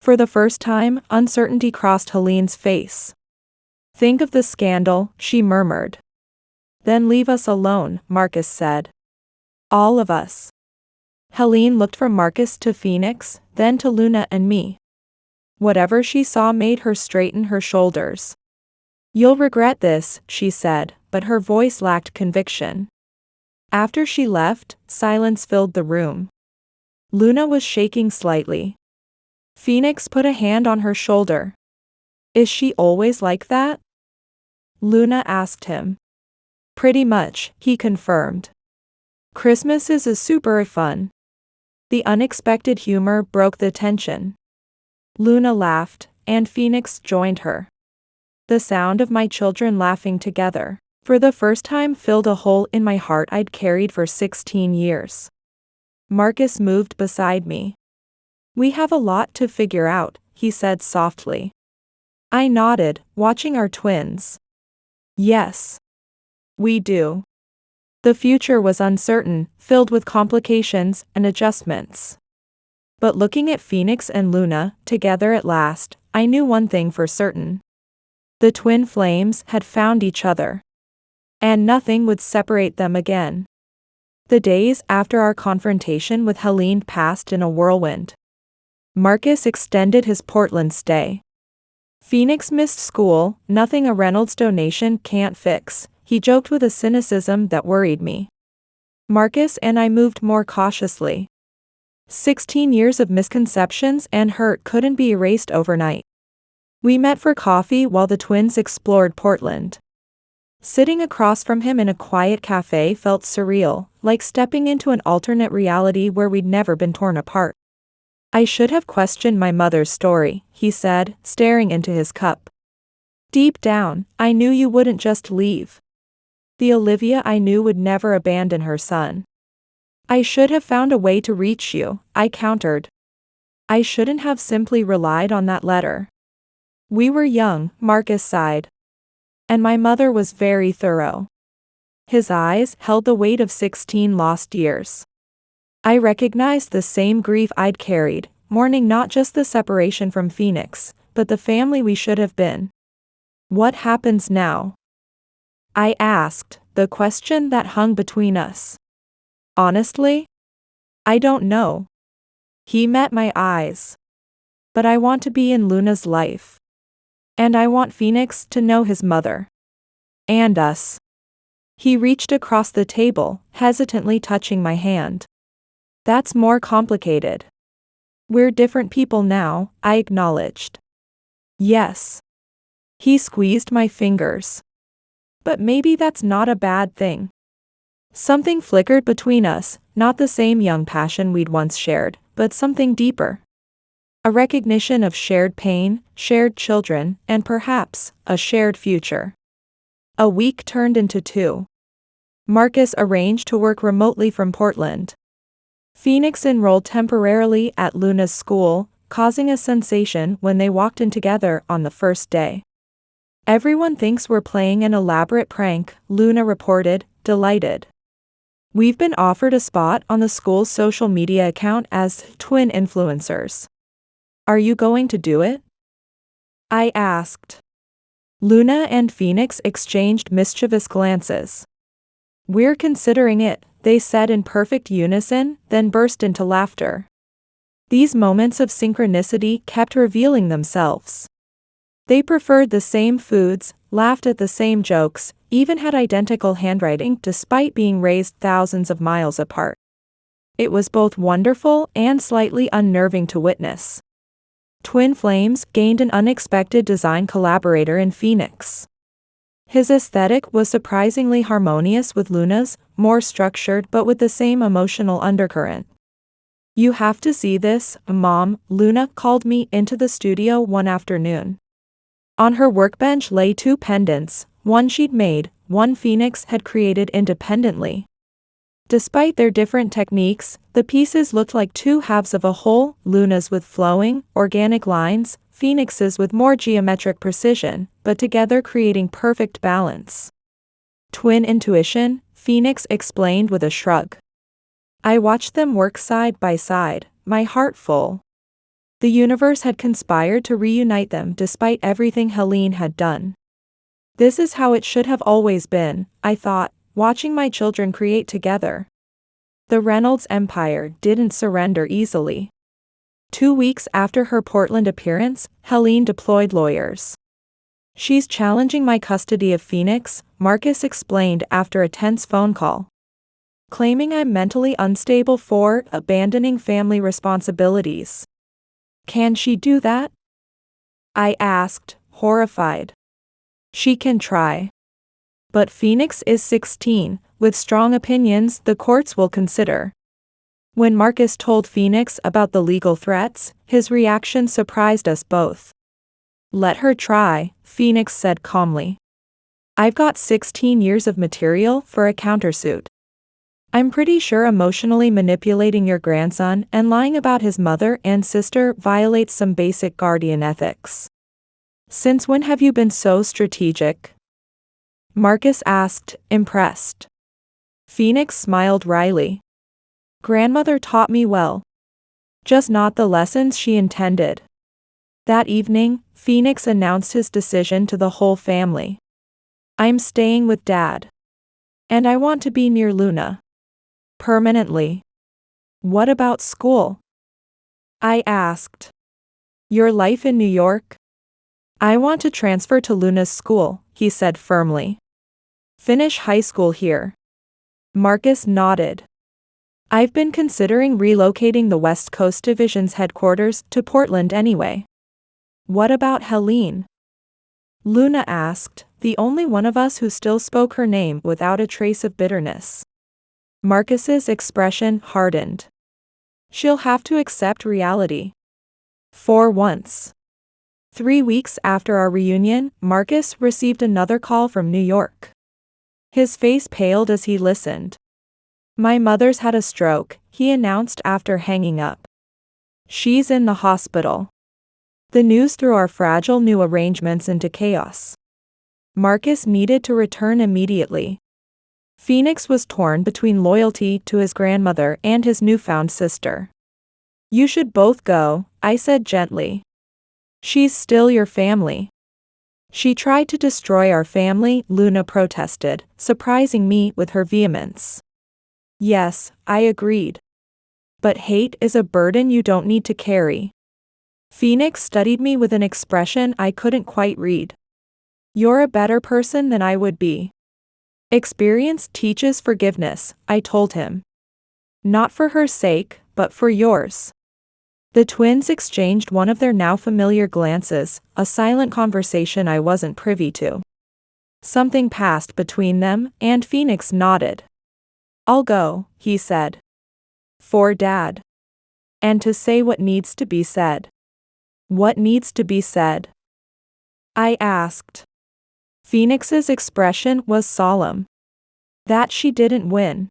For the first time, uncertainty crossed Helene's face. Think of the scandal, she murmured. Then leave us alone, Marcus said. All of us. Helene looked from Marcus to Phoenix, then to Luna and me. Whatever she saw made her straighten her shoulders. You'll regret this, she said, but her voice lacked conviction. After she left, silence filled the room. Luna was shaking slightly. Phoenix put a hand on her shoulder. Is she always like that? Luna asked him. Pretty much, he confirmed. Christmas is a super fun. The unexpected humor broke the tension. Luna laughed, and Phoenix joined her. The sound of my children laughing together, for the first time, filled a hole in my heart I'd carried for 16 years. Marcus moved beside me. We have a lot to figure out, he said softly. I nodded, watching our twins. Yes. We do. The future was uncertain, filled with complications and adjustments. But looking at Phoenix and Luna, together at last, I knew one thing for certain. The twin flames had found each other. And nothing would separate them again. The days after our confrontation with Helene passed in a whirlwind. Marcus extended his Portland stay. Phoenix missed school, nothing a Reynolds donation can't fix, he joked with a cynicism that worried me. Marcus and I moved more cautiously. 16 years of misconceptions and hurt couldn't be erased overnight. We met for coffee while the twins explored Portland. Sitting across from him in a quiet cafe felt surreal, like stepping into an alternate reality where we'd never been torn apart. I should have questioned my mother's story, he said, staring into his cup. Deep down, I knew you wouldn't just leave. The Olivia I knew would never abandon her son. I should have found a way to reach you, I countered. I shouldn't have simply relied on that letter. We were young, Marcus sighed. And my mother was very thorough. His eyes held the weight of 16 lost years. I recognized the same grief I'd carried, mourning not just the separation from Phoenix, but the family we should have been. What happens now? I asked, the question that hung between us. Honestly? I don't know. He met my eyes. But I want to be in Luna's life. And I want Phoenix to know his mother. And us. He reached across the table, hesitantly touching my hand. That's more complicated. We're different people now, I acknowledged. Yes. He squeezed my fingers. But maybe that's not a bad thing. Something flickered between us, not the same young passion we'd once shared, but something deeper. A recognition of shared pain, shared children, and perhaps, a shared future. A week turned into 2. Marcus arranged to work remotely from Portland. Phoenix enrolled temporarily at Luna's school, causing a sensation when they walked in together on the first day. Everyone thinks we're playing an elaborate prank, Luna reported, delighted. We've been offered a spot on the school's social media account as twin influencers. Are you going to do it? I asked. Luna and Phoenix exchanged mischievous glances. We're considering it, they said in perfect unison, then burst into laughter. These moments of synchronicity kept revealing themselves. They preferred the same foods, laughed at the same jokes, even had identical handwriting despite being raised thousands of miles apart. It was both wonderful and slightly unnerving to witness. Twin Flames gained an unexpected design collaborator in Phoenix. His aesthetic was surprisingly harmonious with Luna's, more structured but with the same emotional undercurrent. You have to see this, Mom, Luna called me into the studio one afternoon. On her workbench lay 2 pendants, one she'd made, one Phoenix had created independently. Despite their different techniques, the pieces looked like 2 halves of a whole, Luna's with flowing, organic lines, Phoenix's with more geometric precision, but together creating perfect balance. Twin intuition, Phoenix explained with a shrug. I watched them work side by side, my heart full. The universe had conspired to reunite them despite everything Helene had done. This is how it should have always been, I thought, watching my children create together. The Reynolds empire didn't surrender easily. 2 weeks after her Portland appearance, Helene deployed lawyers. She's challenging my custody of Phoenix, Marcus explained after a tense phone call. Claiming I'm mentally unstable for abandoning family responsibilities. Can she do that? I asked, horrified. She can try. But Phoenix is 16, with strong opinions the courts will consider. When Marcus told Phoenix about the legal threats, his reaction surprised us both. Let her try, Phoenix said calmly. I've got 16 years of material for a countersuit. I'm pretty sure emotionally manipulating your grandson and lying about his mother and sister violates some basic guardian ethics. Since when have you been so strategic? Marcus asked, impressed. Phoenix smiled wryly. Grandmother taught me well. Just not the lessons she intended. That evening, Phoenix announced his decision to the whole family. I'm staying with Dad. And I want to be near Luna. Permanently. What about school? I asked. Your life in New York? I want to transfer to Luna's school, he said firmly. Finish high school here. Marcus nodded. I've been considering relocating the West Coast Division's headquarters to Portland anyway. What about Helene? Luna asked, the only one of us who still spoke her name without a trace of bitterness. Marcus's expression hardened. She'll have to accept reality. For once. 3 weeks after our reunion, Marcus received another call from New York. His face paled as he listened. My mother's had a stroke, he announced after hanging up. She's in the hospital. The news threw our fragile new arrangements into chaos. Marcus needed to return immediately. Phoenix was torn between loyalty to his grandmother and his newfound sister. You should both go, I said gently. She's still your family. She tried to destroy our family, Luna protested, surprising me with her vehemence. Yes, I agreed. But hate is a burden you don't need to carry. Phoenix studied me with an expression I couldn't quite read. You're a better person than I would be. Experience teaches forgiveness, I told him. Not for her sake, but for yours. The twins exchanged one of their now familiar glances, a silent conversation I wasn't privy to. Something passed between them, and Phoenix nodded. I'll go, he said. For Dad. And to say what needs to be said. What needs to be said? I asked. Phoenix's expression was solemn. That she didn't win.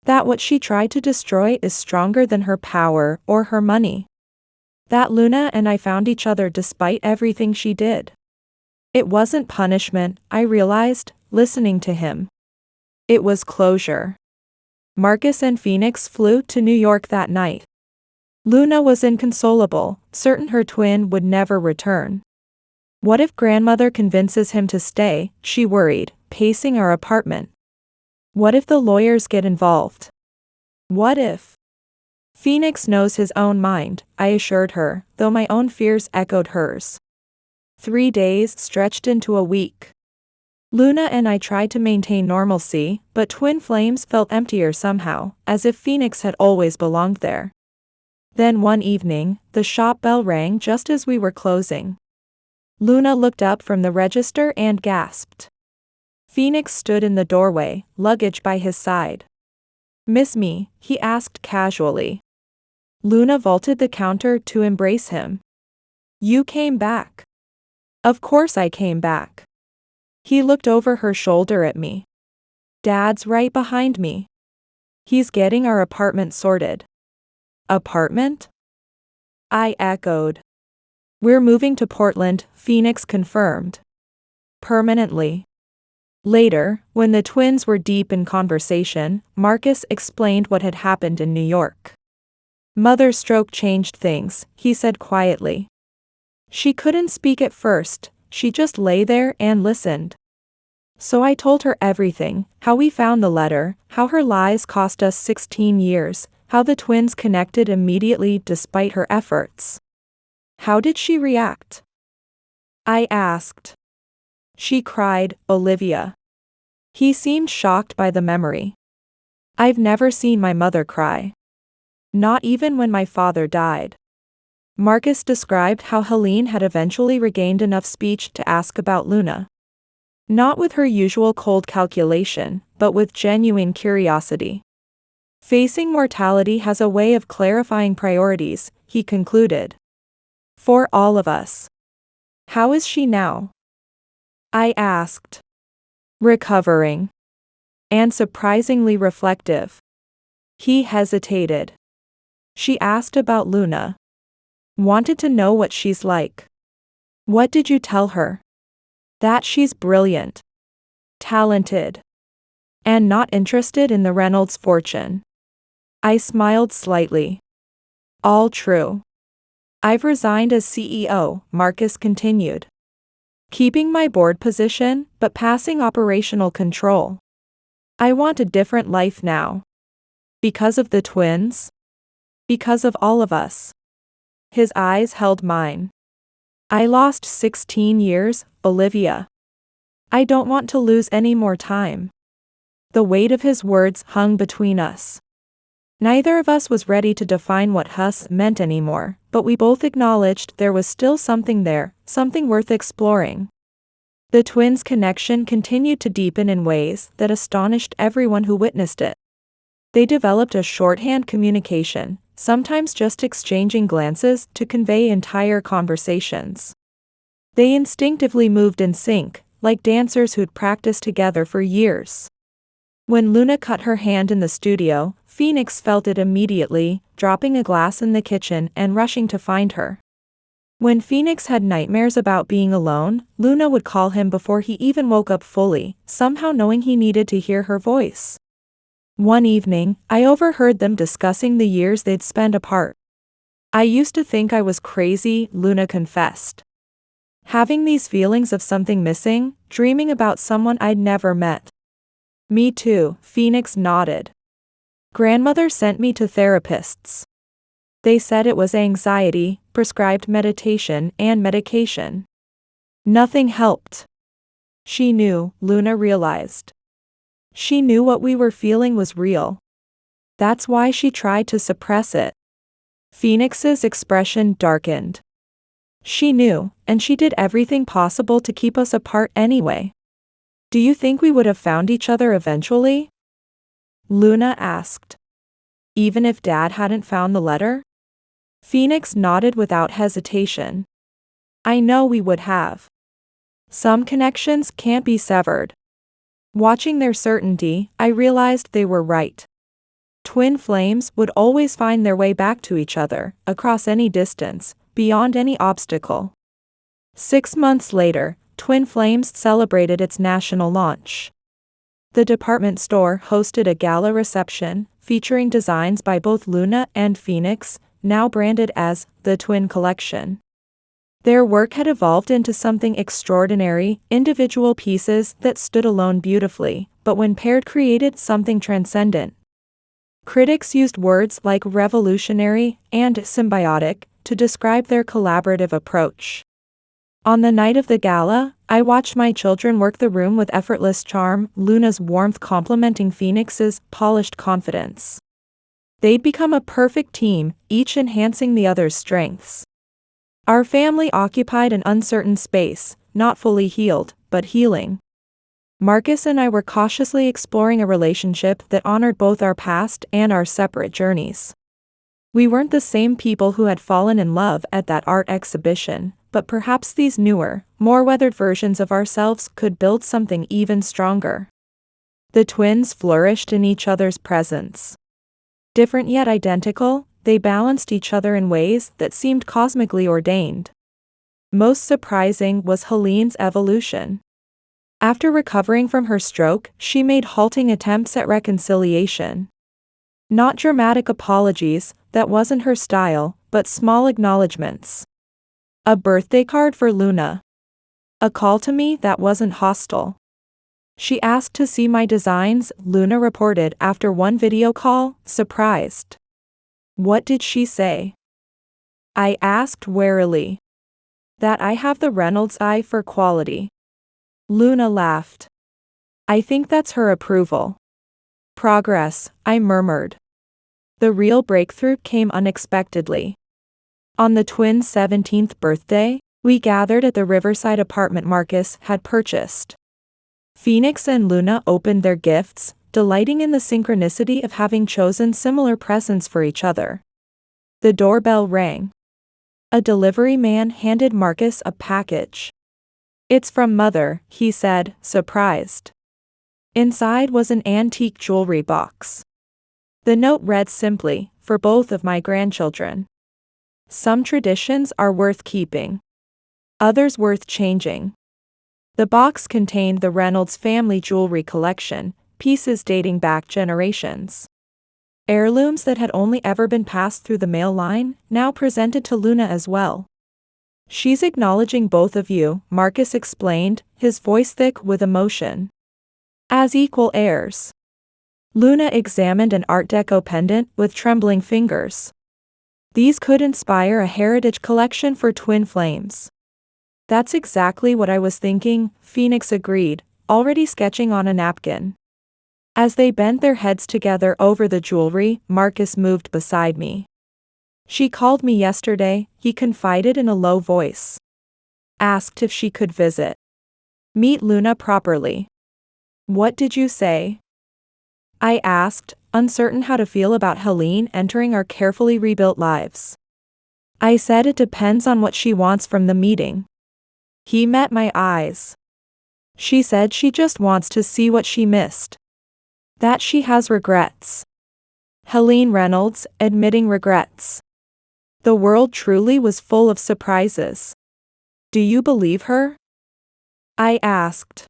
That what she tried to destroy is stronger than her power or her money. That Luna and I found each other despite everything she did. It wasn't punishment, I realized, listening to him. It was closure. Marcus and Phoenix flew to New York that night. Luna was inconsolable, certain her twin would never return. What if grandmother convinces him to stay, she worried, pacing our apartment. What if the lawyers get involved? What if? Phoenix knows his own mind, I assured her, though my own fears echoed hers. 3 days stretched into a week. Luna and I tried to maintain normalcy, but Twin Flames felt emptier somehow, as if Phoenix had always belonged there. Then one evening, the shop bell rang just as we were closing. Luna looked up from the register and gasped. Phoenix stood in the doorway, luggage by his side. Miss me? He asked casually. Luna vaulted the counter to embrace him. You came back. Of course I came back. He looked over her shoulder at me. Dad's right behind me. He's getting our apartment sorted. Apartment? I echoed. We're moving to Portland, Phoenix confirmed. Permanently. Later, when the twins were deep in conversation, Marcus explained what had happened in New York. Mother's stroke changed things, he said quietly. She couldn't speak at first, she just lay there and listened. So I told her everything, how we found the letter, how her lies cost us 16 years, how the twins connected immediately despite her efforts. How did she react? I asked. She cried, Olivia. He seemed shocked by the memory. I've never seen my mother cry. Not even when my father died. Marcus described how Helene had eventually regained enough speech to ask about Luna. Not with her usual cold calculation, but with genuine curiosity. Facing mortality has a way of clarifying priorities, he concluded. For all of us. How is she now? I asked. Recovering. And surprisingly reflective. He hesitated. She asked about Luna. Wanted to know what she's like. What did you tell her? That she's brilliant. Talented. And not interested in the Reynolds fortune. I smiled slightly. All true. I've resigned as CEO, Marcus continued. Keeping my board position, but passing operational control. I want a different life now. Because of the twins? Because of all of us. His eyes held mine. I lost 16 years, Olivia. I don't want to lose any more time. The weight of his words hung between us. Neither of us was ready to define what Huss meant anymore, but we both acknowledged there was still something there, something worth exploring. The twins' connection continued to deepen in ways that astonished everyone who witnessed it. They developed a shorthand communication, sometimes just exchanging glances to convey entire conversations. They instinctively moved in sync, like dancers who'd practiced together for years. When Luna cut her hand in the studio, Phoenix felt it immediately, dropping a glass in the kitchen and rushing to find her. When Phoenix had nightmares about being alone, Luna would call him before he even woke up fully, somehow knowing he needed to hear her voice. One evening, I overheard them discussing the years they'd spent apart. "I used to think I was crazy," Luna confessed. "Having these feelings of something missing, dreaming about someone I'd never met." "Me too," Phoenix nodded. "Grandmother sent me to therapists. They said it was anxiety, prescribed meditation and medication. Nothing helped." She knew, Luna realized. She knew what we were feeling was real. That's why she tried to suppress it. Phoenix's expression darkened. She knew, and she did everything possible to keep us apart anyway. "Do you think we would have found each other eventually?" Luna asked. "Even if Dad hadn't found the letter?" Phoenix nodded without hesitation. "I know we would have. Some connections can't be severed." Watching their certainty, I realized they were right. Twin flames would always find their way back to each other, across any distance, beyond any obstacle. 6 months later, Twin Flames celebrated its national launch. The department store hosted a gala reception, featuring designs by both Luna and Phoenix, now branded as the Twin Collection. Their work had evolved into something extraordinary, individual pieces that stood alone beautifully, but when paired created something transcendent. Critics used words like revolutionary and symbiotic to describe their collaborative approach. On the night of the gala, I watched my children work the room with effortless charm, Luna's warmth complementing Phoenix's polished confidence. They'd become a perfect team, each enhancing the other's strengths. Our family occupied an uncertain space, not fully healed, but healing. Marcus and I were cautiously exploring a relationship that honored both our past and our separate journeys. We weren't the same people who had fallen in love at that art exhibition, but perhaps these newer, more weathered versions of ourselves could build something even stronger. The twins flourished in each other's presence. Different yet identical, they balanced each other in ways that seemed cosmically ordained. Most surprising was Helene's evolution. After recovering from her stroke, she made halting attempts at reconciliation. Not dramatic apologies, that wasn't her style, but small acknowledgments. A birthday card for Luna. A call to me that wasn't hostile. She asked to see my designs, Luna reported after one video call, surprised. "What did she say?" I asked warily. "That I have the Reynolds eye for quality." Luna laughed. "I think that's her approval." "Progress," I murmured. The real breakthrough came unexpectedly. On the twins' 17th birthday, we gathered at the riverside apartment Marcus had purchased. Phoenix and Luna opened their gifts, delighting in the synchronicity of having chosen similar presents for each other. The doorbell rang. A delivery man handed Marcus a package. "It's from Mother," he said, surprised. Inside was an antique jewelry box. The note read simply, "For both of my grandchildren. Some traditions are worth keeping. Others worth changing." The box contained the Reynolds family jewelry collection, pieces dating back generations. Heirlooms that had only ever been passed through the male line, now presented to Luna as well. "She's acknowledging both of you," Marcus explained, his voice thick with emotion. "As equal heirs." Luna examined an Art Deco pendant with trembling fingers. "These could inspire a heritage collection for twin flames." "That's exactly what I was thinking," Phoenix agreed, already sketching on a napkin. As they bent their heads together over the jewelry, Marcus moved beside me. "She called me yesterday," he confided in a low voice. "Asked if she could visit. Meet Luna properly." "What did you say?" I asked, uncertain how to feel about Helene entering our carefully rebuilt lives. I said it depends on what she wants from the meeting. He met my eyes. She said she just wants to see what she missed. That she has regrets. Helene Reynolds, admitting regrets. The world truly was full of surprises. Do you believe her? I asked.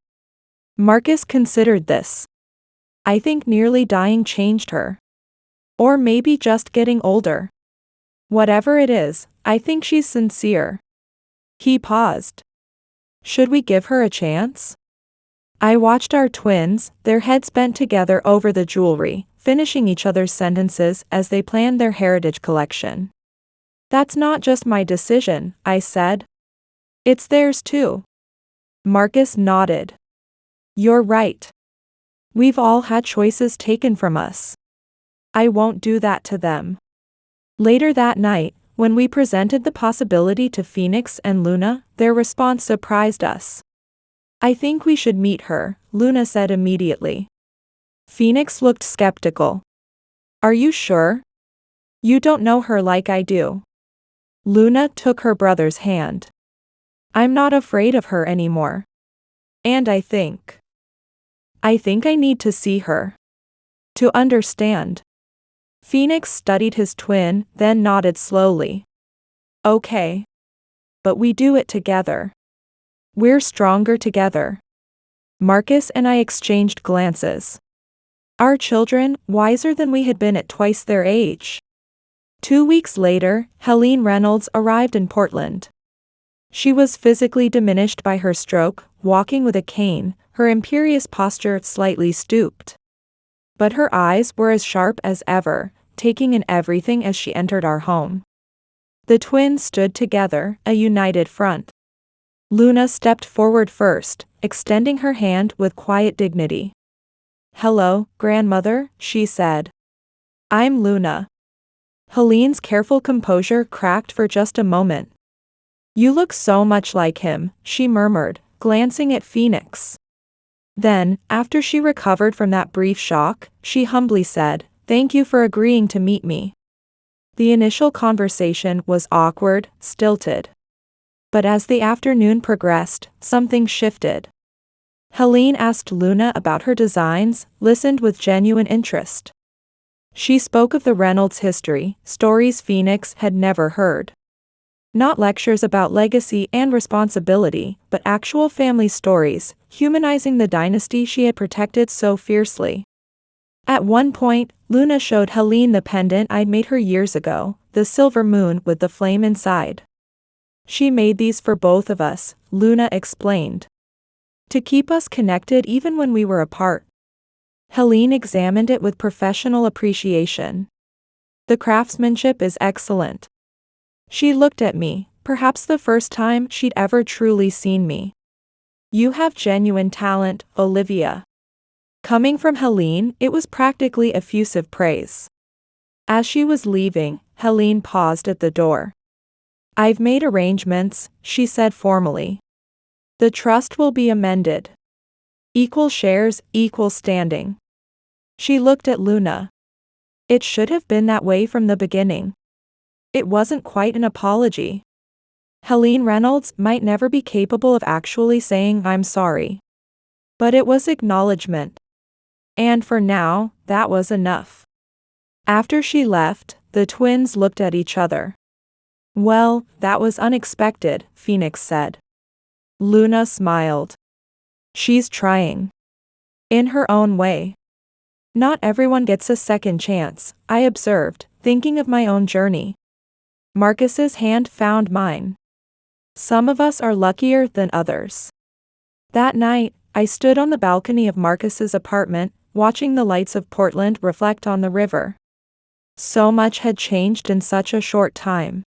Marcus considered this. I think nearly dying changed her. Or maybe just getting older. Whatever it is, I think she's sincere. He paused. Should we give her a chance? I watched our twins, their heads bent together over the jewelry, finishing each other's sentences as they planned their heritage collection. That's not just my decision, I said. It's theirs too. Marcus nodded. You're right. We've all had choices taken from us. I won't do that to them. Later that night, when we presented the possibility to Phoenix and Luna, their response surprised us. I think we should meet her, Luna said immediately. Phoenix looked skeptical. Are you sure? You don't know her like I do. Luna took her brother's hand. I'm not afraid of her anymore. And I think I need to see her. To understand. Phoenix studied his twin, then nodded slowly. Okay. But we do it together. We're stronger together. Marcus and I exchanged glances. Our children, wiser than we had been at twice their age. 2 weeks later, Helene Reynolds arrived in Portland. She was physically diminished by her stroke, walking with a cane, her imperious posture slightly stooped. But her eyes were as sharp as ever, taking in everything as she entered our home. The twins stood together, a united front. Luna stepped forward first, extending her hand with quiet dignity. Hello, grandmother, she said. I'm Luna. Helene's careful composure cracked for just a moment. You look so much like him, she murmured, glancing at Phoenix. Then, after she recovered from that brief shock, she humbly said, Thank you for agreeing to meet me. The initial conversation was awkward, stilted. But as the afternoon progressed, something shifted. Helene asked Luna about her designs, listened with genuine interest. She spoke of the Reynolds history, stories Phoenix had never heard. Not lectures about legacy and responsibility, but actual family stories, humanizing the dynasty she had protected so fiercely. At one point, Luna showed Helene the pendant I'd made her years ago, the silver moon with the flame inside. She made these for both of us, Luna explained. To keep us connected even when we were apart. Helene examined it with professional appreciation. The craftsmanship is excellent. She looked at me, perhaps the first time she'd ever truly seen me. You have genuine talent, Olivia. Coming from Helene, it was practically effusive praise. As she was leaving, Helene paused at the door. I've made arrangements, she said formally. The trust will be amended. Equal shares, equal standing. She looked at Luna. It should have been that way from the beginning. It wasn't quite an apology. Helene Reynolds might never be capable of actually saying I'm sorry. But it was acknowledgement. And for now, that was enough. After she left, the twins looked at each other. Well, that was unexpected, Phoenix said. Luna smiled. She's trying. In her own way. Not everyone gets a second chance, I observed, thinking of my own journey. Marcus's hand found mine. Some of us are luckier than others. That night, I stood on the balcony of Marcus's apartment, watching the lights of Portland reflect on the river. So much had changed in such a short time.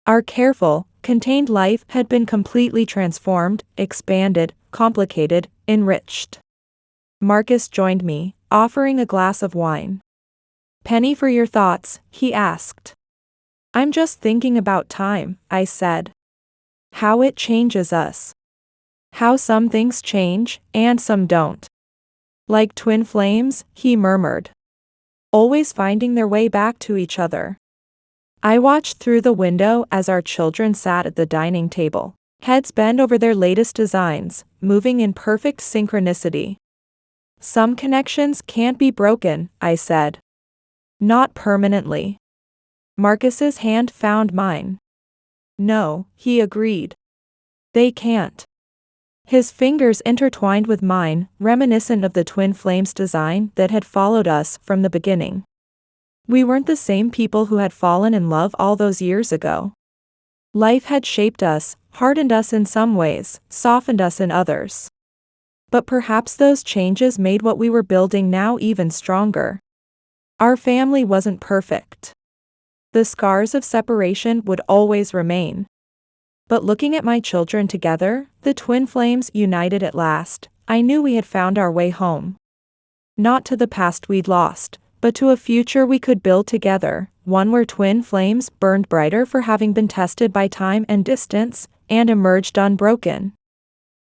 Our careful, contained life had been completely transformed, expanded, complicated, enriched. Marcus joined me, offering a glass of wine. Penny for your thoughts, he asked. I'm just thinking about time, I said. How it changes us. How some things change, and some don't. Like twin flames, he murmured. always finding their way back to each other. I watched through the window as our children sat at the dining table, heads bent over their latest designs, moving in perfect synchronicity. Some connections can't be broken, I said. Not permanently. Marcus's hand found mine. No, he agreed. They can't. His fingers intertwined with mine, reminiscent of the twin flames design that had followed us from the beginning. We weren't the same people who had fallen in love all those years ago. Life had shaped us, hardened us in some ways, softened us in others. But perhaps those changes made what we were building now even stronger. Our family wasn't perfect. The scars of separation would always remain. But looking at my children together, the twin flames united at last, I knew we had found our way home. Not to the past we'd lost, but to a future we could build together, one where twin flames burned brighter for having been tested by time and distance, and emerged unbroken.